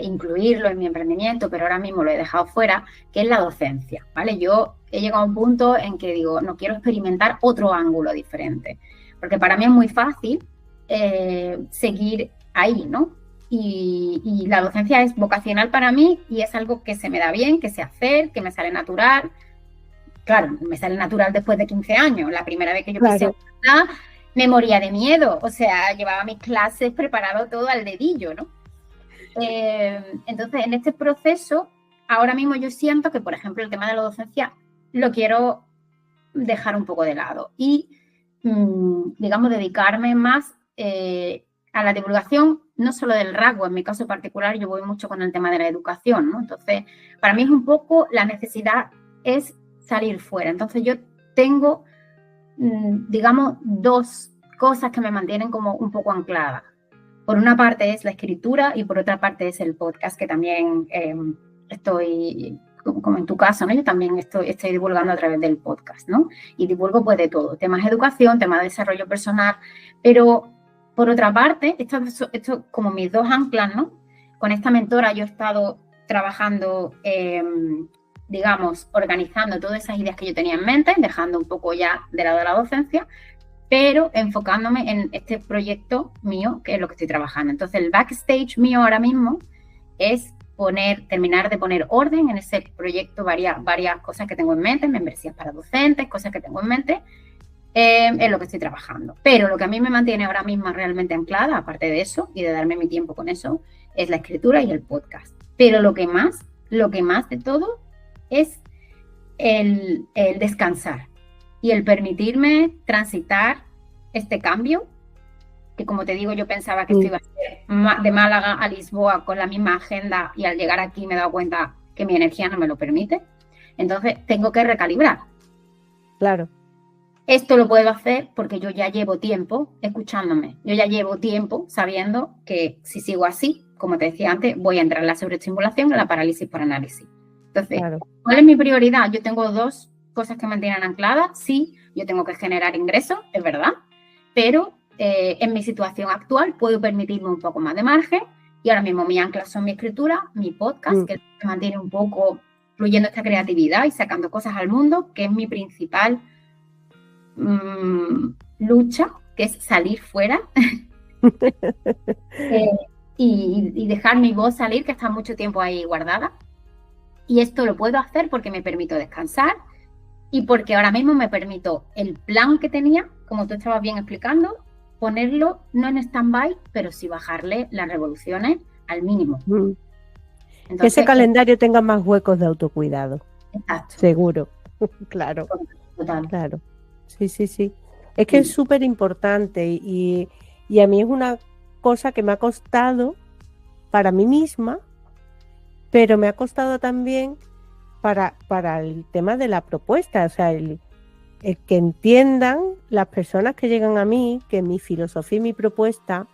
incluirlo en mi emprendimiento, pero ahora mismo lo he dejado fuera, que es la docencia, ¿vale? Yo he llegado a un punto en que digo, no quiero experimentar otro ángulo diferente, porque para mí es muy fácil seguir ahí, ¿no? Y la docencia es vocacional para mí y es algo que se me da bien, que sé hacer, que me sale natural. claro, me sale natural después de 15 años. La primera vez que yo Claro. pisé una, me moría de miedo. O sea, llevaba mis clases preparado todo al dedillo, ¿no? Entonces, en este proceso, ahora mismo yo siento que, por ejemplo, el tema de la docencia lo quiero dejar un poco de lado y, digamos, dedicarme más a la divulgación, no solo del rasgo. En mi caso particular, yo voy mucho con el tema de la educación, ¿no? Entonces, para mí es un poco la necesidad es salir fuera. Entonces, yo tengo, digamos, dos cosas que me mantienen como un poco anclada. Por una parte es la escritura y por otra parte es el podcast, que también estoy, como en tu caso, ¿no? Yo también estoy divulgando a través del podcast, ¿no? Y divulgo pues de todo, temas de educación, temas de desarrollo personal, pero por otra parte, esto como mis dos anclas, ¿no? Con esta mentora yo he estado trabajando, digamos, organizando todas esas ideas que yo tenía en mente, dejando un poco ya de lado la docencia, pero enfocándome en este proyecto mío, que es lo que estoy trabajando. Entonces, el backstage mío ahora mismo es terminar de poner orden en ese proyecto, varias cosas que tengo en mente, membresías para docentes, cosas que tengo en mente, es lo que estoy trabajando. Pero lo que a mí me mantiene ahora mismo realmente anclada, aparte de eso, y de darme mi tiempo con eso, es la escritura y el podcast. Pero lo que más de todo es el descansar y el permitirme transitar este cambio, que como te digo, yo pensaba que esto iba a ser de Málaga a Lisboa con la misma agenda, y al llegar aquí me he dado cuenta que mi energía no me lo permite. Entonces tengo que recalibrar. Claro. Esto lo puedo hacer porque yo ya llevo tiempo escuchándome. Yo ya llevo tiempo sabiendo que si sigo así, como te decía antes, voy a entrar en la sobreestimulación, en la parálisis por análisis. Entonces, claro, ¿cuál es mi prioridad? Yo tengo dos cosas que me mantienen ancladas. Sí, yo tengo que generar ingresos, es verdad, pero en mi situación actual puedo permitirme un poco más de margen, y ahora mismo mi ancla son mi escritura, mi podcast, que me mantiene un poco fluyendo esta creatividad y sacando cosas al mundo, que es mi principal lucha, que es salir fuera y dejar mi voz salir, que está mucho tiempo ahí guardada. Y esto lo puedo hacer porque me permito descansar y porque ahora mismo me permito el plan que tenía, como tú estabas bien explicando, ponerlo no en stand-by, pero sí bajarle las revoluciones al mínimo. Entonces, que ese calendario tenga más huecos de autocuidado. Exacto. Seguro. Claro. Total. Claro. Sí, sí, sí. Es que es súper importante y a mí es una cosa que me ha costado para mí misma, pero me ha costado también para el tema de la propuesta, o sea, el que entiendan las personas que llegan a mí que mi filosofía y mi propuesta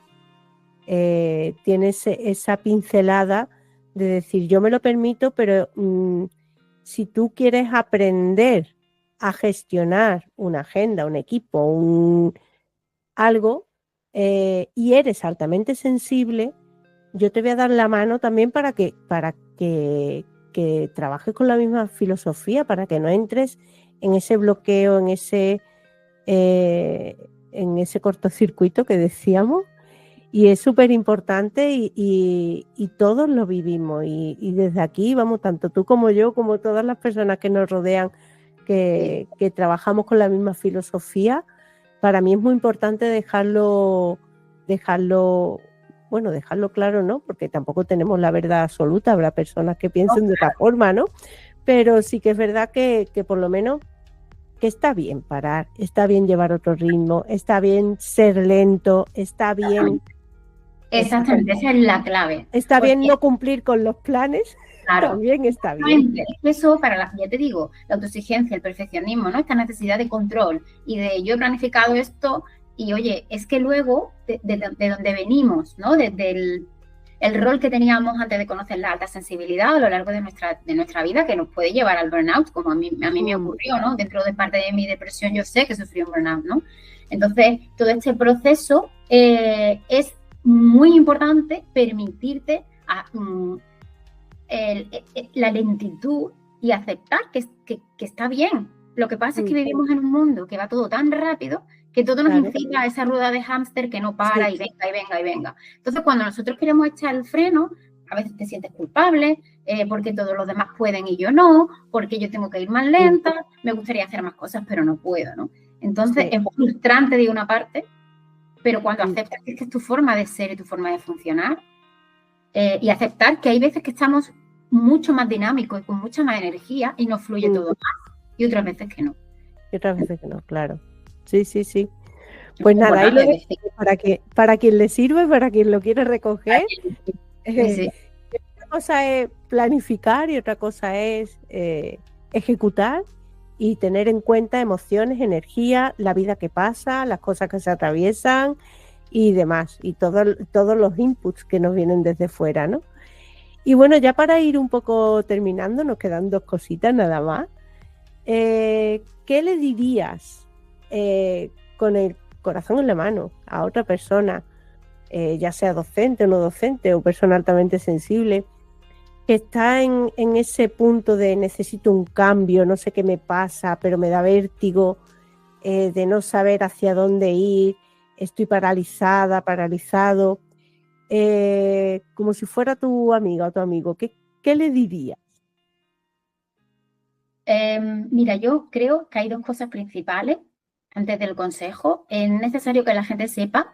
tiene esa pincelada de decir, yo me lo permito, pero si tú quieres aprender a gestionar una agenda, un equipo, algo, y eres altamente sensible, yo te voy a dar la mano también para que trabajes con la misma filosofía, para que no entres en ese bloqueo, en ese cortocircuito que decíamos. Y es súper importante y todos lo vivimos. Y desde aquí, vamos, tanto tú como yo, como todas las personas que nos rodean, que trabajamos con la misma filosofía, para mí es muy importante dejarlo claro, ¿no? Porque tampoco tenemos la verdad absoluta, habrá personas que piensen de otra forma, ¿no? Pero sí que es verdad que por lo menos que está bien parar, está bien llevar otro ritmo, está bien ser lento, está bien... Exactamente, esa es la clave. Está bien no cumplir con los planes, claro, también está bien. Eso ya te digo, la autoexigencia, el perfeccionismo, ¿no? Esta necesidad de control y de yo he planificado esto y oye, es que luego de donde venimos, ¿no? Desde el rol que teníamos antes de conocer la alta sensibilidad a lo largo de nuestra vida, que nos puede llevar al burnout, como a mí me ocurrió, ¿no? Dentro de parte de mi depresión yo sé que sufrí un burnout, ¿no? Entonces, todo este proceso es muy importante permitirte la lentitud y aceptar que está bien. Lo que pasa es que vivimos en un mundo que va todo tan rápido que todo nos incita a esa rueda de hámster que no para y venga y venga y venga. Entonces, cuando nosotros queremos echar el freno, a veces te sientes culpable, porque todos los demás pueden y yo no, porque yo tengo que ir más lenta, me gustaría hacer más cosas, pero no puedo, ¿no? Entonces es frustrante de una parte, pero cuando aceptas que es tu forma de ser y tu forma de funcionar, y aceptar que hay veces que estamos mucho más dinámicos y con mucha más energía y nos fluye todo más, y otras veces que no. Y otras veces que no, claro. Sí. Pues nada, ahí lo dejo para quien le sirve, para quien lo quiere recoger. Sí. Una cosa es planificar y otra cosa es ejecutar y tener en cuenta emociones, energía, la vida que pasa, las cosas que se atraviesan y demás, y todos los inputs que nos vienen desde fuera, ¿no? Y bueno, ya para ir un poco terminando, nos quedan 2 cositas nada más. ¿Qué le dirías con el corazón en la mano a otra persona, ya sea docente o no docente o persona altamente sensible, que está en ese punto de necesito un cambio, no sé qué me pasa, pero me da vértigo, de no saber hacia dónde ir, estoy paralizada, paralizado, como si fuera tu amiga o tu amigo? ¿Qué le dirías? Mira, yo creo que hay 2 cosas principales antes del consejo. Es necesario que la gente sepa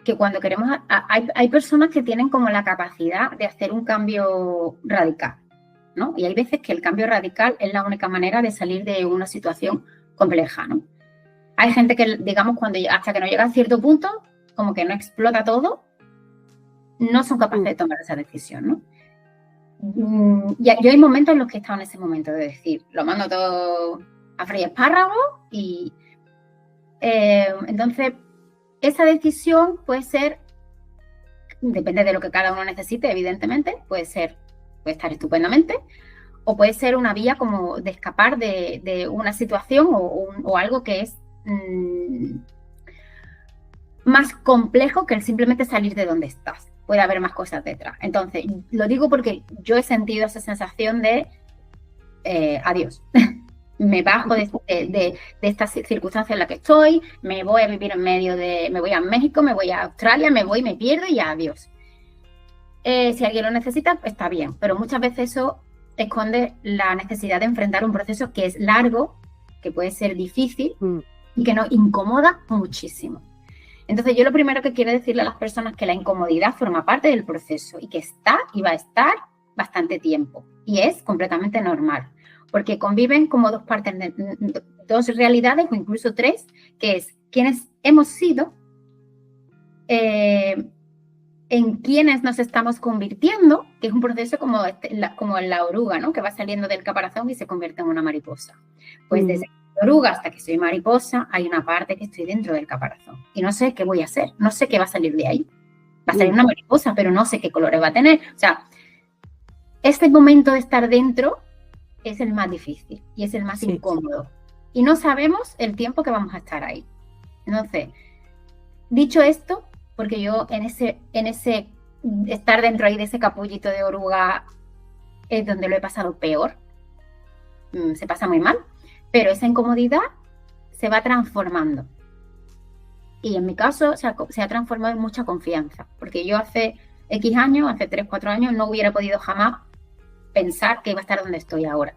que cuando queremos, hay personas que tienen como la capacidad de hacer un cambio radical, ¿no? Y hay veces que el cambio radical es la única manera de salir de una situación compleja, ¿no? Hay gente que, digamos, hasta que no llega a cierto punto, como que no explota todo, no son capaces de tomar esa decisión, ¿no? Yo hay momentos en los que he estado en ese momento de decir, lo mando todo a freír espárragos y entonces esa decisión puede ser, depende de lo que cada uno necesite, evidentemente, puede estar estupendamente, o puede ser una vía como de escapar de una situación o algo que es más complejo que el simplemente salir de donde estás. Puede haber más cosas detrás. Entonces, lo digo porque yo he sentido esa sensación de adiós. Me bajo de esta circunstancia en la que estoy, me voy a vivir me voy a México, me voy a Australia, me pierdo y adiós. Si alguien lo necesita, está bien, pero muchas veces eso esconde la necesidad de enfrentar un proceso que es largo, que puede ser difícil y que nos incomoda muchísimo. Entonces, yo lo primero que quiero decirle a las personas es que la incomodidad forma parte del proceso y que está y va a estar bastante tiempo. Y es completamente normal, porque conviven como 2 partes, 2 realidades o incluso 3, que es quienes hemos sido, en quienes nos estamos convirtiendo, que es un proceso como la oruga, ¿no? Que va saliendo del caparazón y se convierte en una mariposa. Pues desde oruga hasta que soy mariposa, hay una parte que estoy dentro del caparazón. Y no sé qué voy a hacer, no sé qué va a salir de ahí. Va a salir una mariposa, pero no sé qué colores va a tener. O sea, este momento de estar dentro es el más difícil y es el más incómodo. Y no sabemos el tiempo que vamos a estar ahí. Entonces, dicho esto, porque yo en ese estar dentro ahí de ese capullito de oruga es donde lo he pasado peor. Se pasa muy mal. Pero esa incomodidad se va transformando. Y en mi caso se ha transformado en mucha confianza. Porque yo hace X años, hace 3, 4 años, no hubiera podido jamás pensar que iba a estar donde estoy ahora.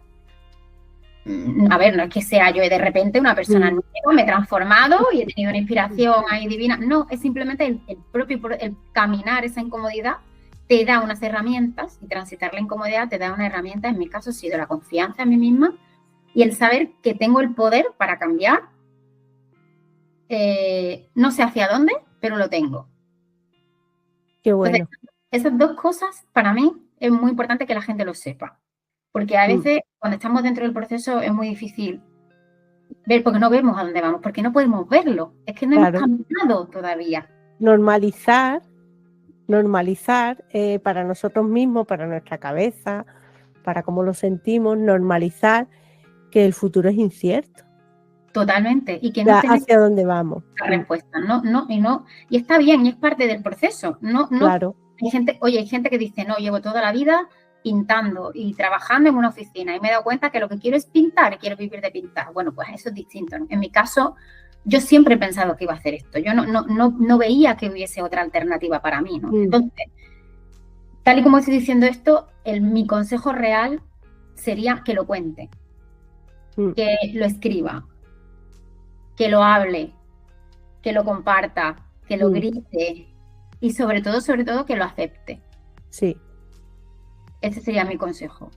A ver, no es que sea yo de repente una persona nueva, me he transformado y he tenido una inspiración ahí divina. No, es simplemente el caminar esa incomodidad te da unas herramientas y transitar la incomodidad te da una herramienta. En mi caso ha sido la confianza en mí misma y el saber que tengo el poder para cambiar. No sé hacia dónde, pero lo tengo. Qué bueno. Entonces, esas 2 cosas para mí es muy importante que la gente lo sepa. Porque a veces cuando estamos dentro del proceso es muy difícil ver, porque no vemos a dónde vamos, porque no podemos verlo. Es que no hemos caminado todavía. Normalizar para nosotros mismos, para nuestra cabeza, para cómo lo sentimos, normalizar que el futuro es incierto. Totalmente. Y que no hacia dónde vamos. La respuesta. Y está bien, y es parte del proceso. Claro. Hay gente que dice, no, llevo toda la vida pintando y trabajando en una oficina y me he dado cuenta que lo que quiero es pintar y quiero vivir de pintar. Bueno, pues eso es distinto, ¿no? En mi caso, yo siempre he pensado que iba a hacer esto. Yo no veía que hubiese otra alternativa para mí, ¿no? Entonces, tal y como estoy diciendo esto, mi consejo real sería que lo cuente, que lo escriba, que lo hable, que lo comparta, que lo grite y sobre todo que lo acepte. Sí. Ese sería mi consejo.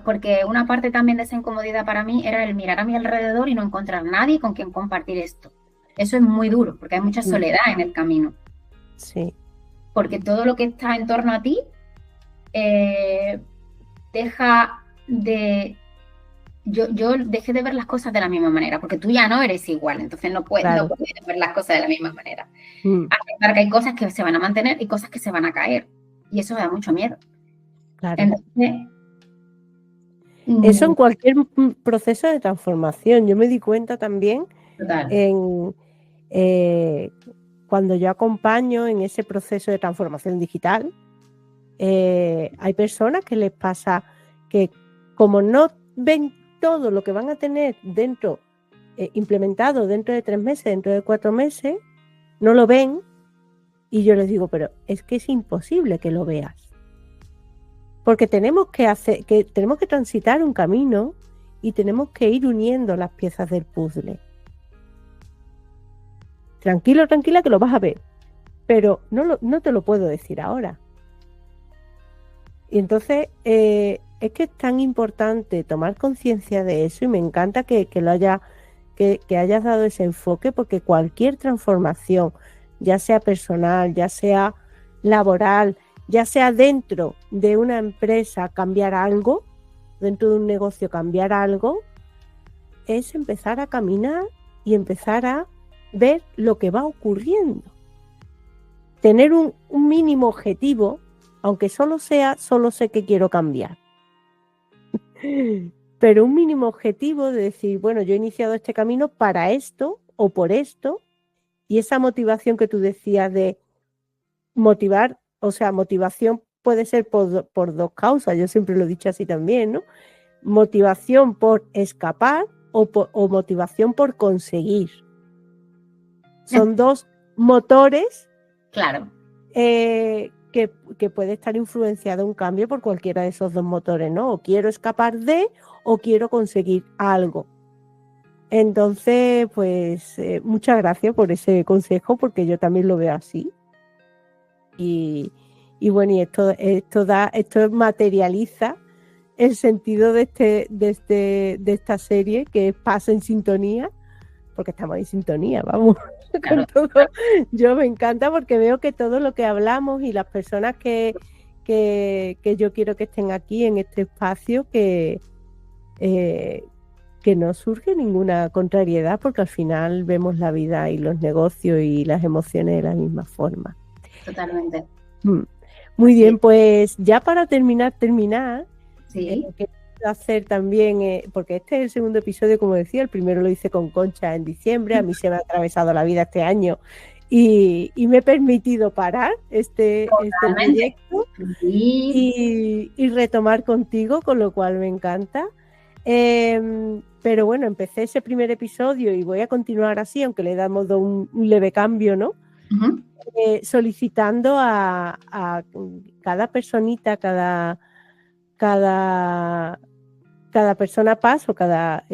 Porque una parte también de esa incomodidad para mí era el mirar a mi alrededor y no encontrar nadie con quien compartir esto. Eso es muy duro, porque hay mucha soledad en el camino. Sí. Porque todo lo que está en torno a ti deja de... Yo dejé de ver las cosas de la misma manera, porque tú ya no eres igual, entonces no puedes ver las cosas de la misma manera. Aceptar que hay cosas que se van a mantener y cosas que se van a caer. Y eso me da mucho miedo. Claro. Entonces, eso en cualquier proceso de transformación. Yo me di cuenta también cuando yo acompaño en ese proceso de transformación digital, hay personas que les pasa que como no ven todo lo que van a tener dentro, implementado dentro de 3 meses, dentro de 4 meses, no lo ven, y yo les digo, pero es que es imposible que lo veas. Porque tenemos que transitar un camino y tenemos que ir uniendo las piezas del puzzle. Tranquilo, tranquila, que lo vas a ver, pero no te lo puedo decir ahora. Y entonces es que es tan importante tomar conciencia de eso, y me encanta que hayas dado ese enfoque, porque cualquier transformación, ya sea personal, ya sea laboral, ya sea dentro de una empresa cambiar algo, dentro de un negocio cambiar algo, es empezar a caminar y empezar a ver lo que va ocurriendo. Tener un mínimo objetivo, aunque solo sé que quiero cambiar. Pero un mínimo objetivo de decir, bueno, yo he iniciado este camino para esto o por esto, y esa motivación que tú decías de motivar, o sea, motivación puede ser por 2 causas, yo siempre lo he dicho así también, ¿no? Motivación por escapar o motivación por conseguir. Son 2 motores, claro, que puede estar influenciado un cambio por cualquiera de esos 2 motores, ¿no? O quiero escapar de, o quiero conseguir algo. Entonces, pues muchas gracias por ese consejo, porque yo también lo veo así. Y bueno, y esto materializa el sentido de esta serie, que es Paz en Sintonía, porque estamos en sintonía, vamos. Claro. Con todo. Yo me encanta porque veo que todo lo que hablamos y las personas que yo quiero que estén aquí en este espacio, que no surge ninguna contrariedad, porque al final vemos la vida y los negocios y las emociones de la misma forma. Totalmente. Muy bien, pues ya para terminar, sí. Quiero hacer también, porque este es el segundo episodio, como decía, el primero lo hice con Concha en diciembre, a mí se me ha atravesado la vida este año y me he permitido parar este proyecto y retomar contigo, con lo cual me encanta. Pero bueno, empecé ese primer episodio y voy a continuar así, aunque le damos un leve cambio, ¿no? Solicitando a cada personita, cada persona Paz o cada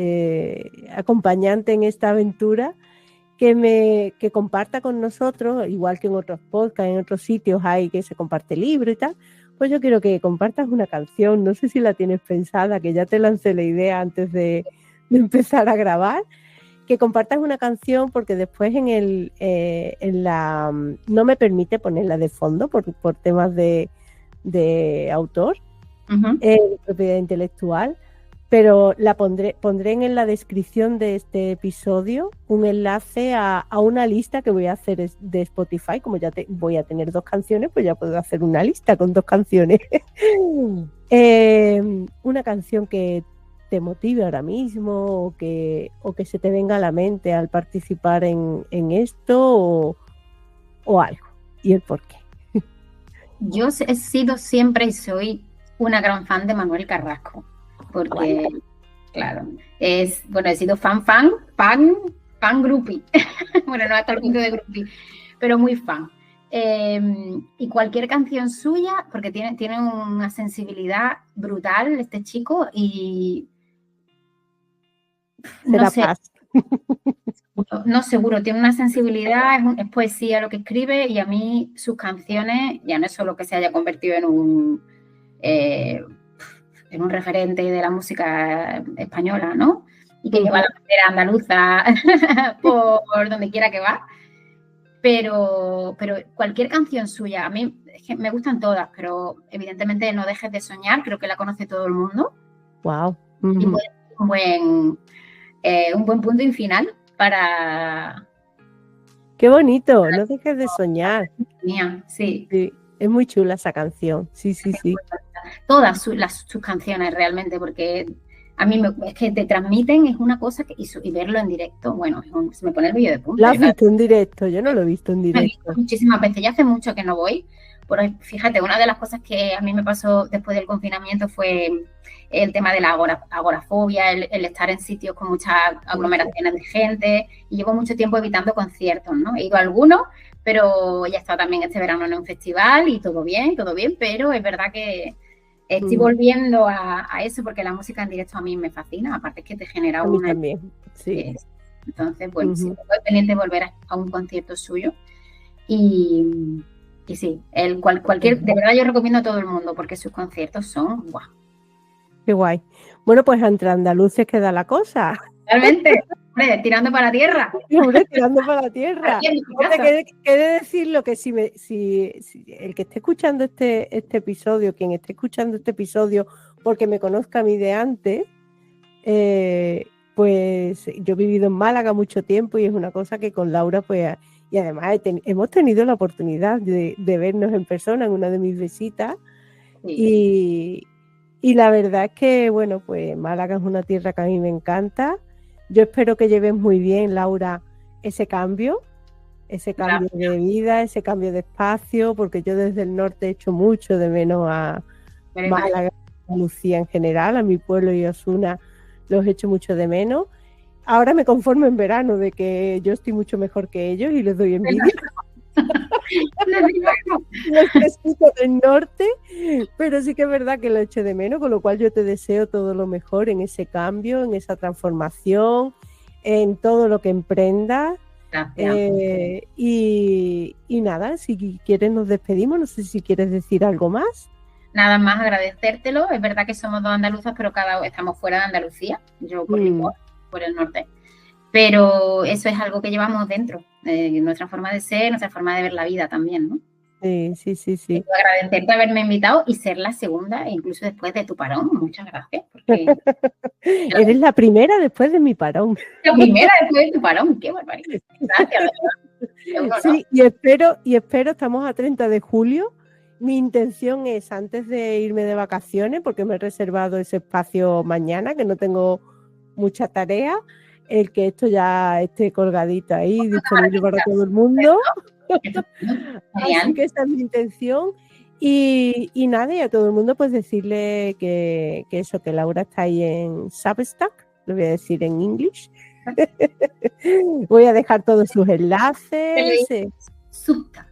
acompañante en esta aventura, que comparta con nosotros, igual que en otros podcasts, en otros sitios hay que se comparte libro y tal. Pues yo quiero que compartas una canción, no sé si la tienes pensada, que ya te lancé la idea antes de empezar a grabar, que compartas una canción, porque después no me permite ponerla de fondo por temas de autor, propiedad intelectual, pero la pondré en la descripción de este episodio un enlace a una lista que voy a hacer de Spotify. Como ya voy a tener 2 canciones, pues ya puedo hacer una lista con 2 canciones. Una canción que te motive ahora mismo, o que se te venga a la mente al participar en esto, o algo, y el por qué. Yo he sido siempre y soy una gran fan de Manuel Carrasco, porque, claro, he sido fan groupie. Bueno, no hasta el punto de groupie, pero muy fan. Y cualquier canción suya, porque tiene una sensibilidad brutal este chico y no sé, no seguro, tiene una sensibilidad, es poesía lo que escribe y a mí sus canciones, ya no es solo que se haya convertido en un referente de la música española, ¿no? Y que lleva la bandera andaluza por donde quiera que va. Pero cualquier canción suya, a mí es que me gustan todas, pero evidentemente No dejes de soñar, creo que la conoce todo el mundo. Wow. Y puede ser un buen punto y final para... Qué bonito, No dejes de soñar. Sí. Sí, es muy chula esa canción, sí. Todas sus canciones realmente, porque a mí es que te transmiten, es una cosa que y verlo en directo, bueno, se me pone el vello de punta. ¿Lo has visto en directo? Yo no lo he visto en directo. Lo he visto muchísimas veces, ya hace mucho que no voy. Pero fíjate, una de las cosas que a mí me pasó después del confinamiento fue el tema de la agorafobia, el estar en sitios con muchas aglomeraciones de gente, y llevo mucho tiempo evitando conciertos, ¿no? He ido a algunos, pero ya he estado también este verano en un festival y todo bien, pero es verdad que estoy volviendo a eso porque la música en directo a mí me fascina, aparte es que te genera a mí también, sí. Entonces, bueno, sí, estoy pendiente de volver a un concierto suyo y sí, de verdad yo recomiendo a todo el mundo porque sus conciertos son guau. Qué guay. Bueno, pues entre andaluces queda la cosa. Realmente, hombre, tirando para la tierra. Hombre, tirando para la tierra. Qué decirlo que si el que esté escuchando este episodio, quien esté escuchando este episodio porque me conozca a mí de antes, pues yo he vivido en Málaga mucho tiempo y es una cosa que con Laura, pues, y además hemos tenido la oportunidad de vernos en persona en una de mis visitas. Sí. Y la verdad es que, bueno, pues Málaga es una tierra que a mí me encanta. Yo espero que lleves muy bien, Laura, ese cambio de vida, ese cambio de espacio, porque yo desde el norte echo mucho de menos a Málaga, a Andalucía en general, a mi pueblo y Osuna los echo mucho de menos. Ahora me conformo en verano de que yo estoy mucho mejor que ellos y les doy envidia. Los del norte, pero sí que es verdad que lo echo de menos, con lo cual yo te deseo todo lo mejor en ese cambio, en esa transformación, en todo lo que emprendas. Y nada, si quieres nos despedimos, no sé si quieres decir algo más. Nada más agradecértelo, es verdad que somos dos andaluzas, pero estamos fuera de Andalucía, yo por Licor, por el norte. Pero eso es algo que llevamos dentro, nuestra forma de ser, nuestra forma de ver la vida también, ¿no? Sí. Quiero agradecerte haberme invitado y ser la segunda, incluso después de tu parón. Muchas gracias. Eres la primera después de mi parón. La primera después de tu parón, qué barbaridad. Gracias. Sí, y espero, estamos a 30 de julio. Mi intención es, antes de irme de vacaciones, porque me he reservado ese espacio mañana, que no tengo mucha tarea, el que esto ya esté colgadito ahí, disponible para todo el mundo. Así que esa es mi intención. Y nada, y a todo el mundo pues decirle que Laura está ahí en Substack, lo voy a decir en inglés. Voy a dejar todos sus enlaces. Substack.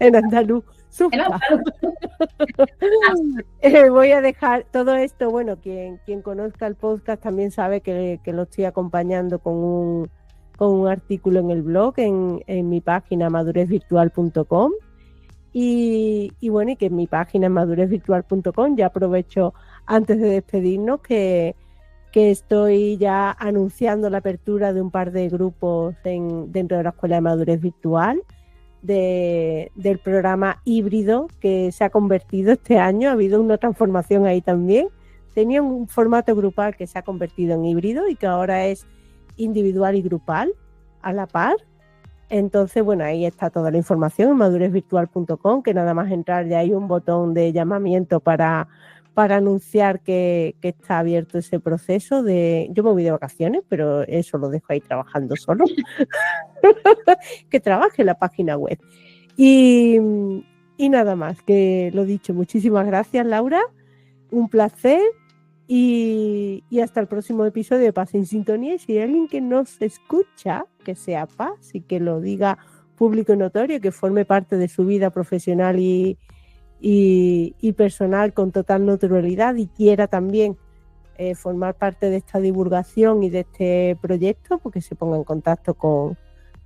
En andaluz. Voy a dejar todo esto, bueno, quien conozca el podcast también sabe que lo estoy acompañando con un artículo en el blog, en mi página madurezvirtual.com y bueno, y que en mi página madurezvirtual.com ya aprovecho antes de despedirnos que estoy ya anunciando la apertura de un par de grupos dentro de la Escuela de Madurez Virtual del programa híbrido que se ha convertido este año. Ha habido una transformación ahí también. Tenía un formato grupal que se ha convertido en híbrido y que ahora es individual y grupal a la par. Entonces, bueno, ahí está toda la información en madurezvirtual.com, que nada más entrar ya hay un botón de llamamiento para anunciar que está abierto ese proceso yo me voy de vacaciones, pero eso lo dejo ahí trabajando solo. Que trabaje la página web. Y nada más, que lo dicho, muchísimas gracias, Laura. Un placer. Y hasta el próximo episodio de Paz en Sintonía. Y si hay alguien que nos escucha, que sea Paz y que lo diga público y notorio, que forme parte de su vida profesional y personal con total naturalidad y quiera también formar parte de esta divulgación y de este proyecto, porque se ponga en contacto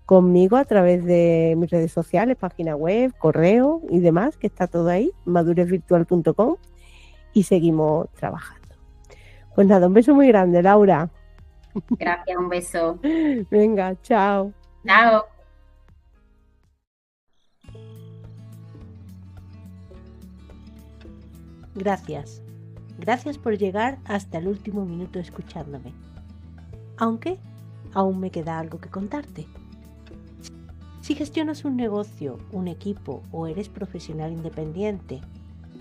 conmigo a través de mis redes sociales, página web, correo y demás, que está todo ahí, madurezvirtual.com, y seguimos trabajando. Pues nada, un beso muy grande, Laura. Gracias, un beso. Venga, chao. Chao. Gracias. Gracias por llegar hasta el último minuto escuchándome. Aunque aún me queda algo que contarte. Si gestionas un negocio, un equipo o eres profesional independiente,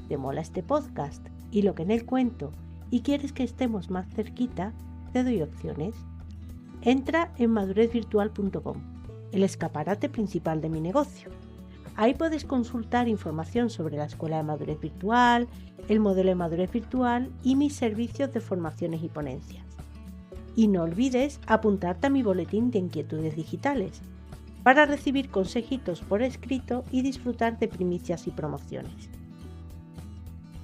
te mola este podcast y lo que en él cuento y quieres que estemos más cerquita, te doy opciones. Entra en madurezvirtual.com, el escaparate principal de mi negocio. Ahí puedes consultar información sobre la Escuela de Madurez Virtual, el modelo de madurez virtual y mis servicios de formaciones y ponencias. Y no olvides apuntarte a mi boletín de inquietudes digitales para recibir consejitos por escrito y disfrutar de primicias y promociones.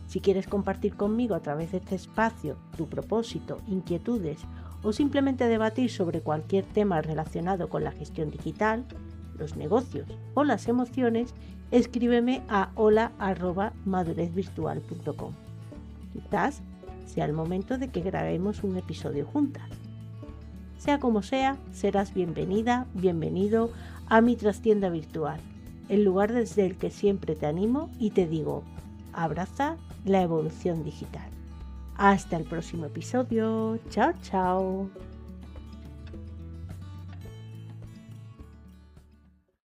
Si quieres compartir conmigo a través de este espacio tu propósito, inquietudes o simplemente debatir sobre cualquier tema relacionado con la gestión digital, los negocios o las emociones, escríbeme a hola@madurezvirtual.com. Quizás sea el momento de que grabemos un episodio juntas. Sea como sea, serás bienvenida, bienvenido a mi trastienda virtual, el lugar desde el que siempre te animo y te digo, abraza la evolución digital. Hasta el próximo episodio. Chao, chao.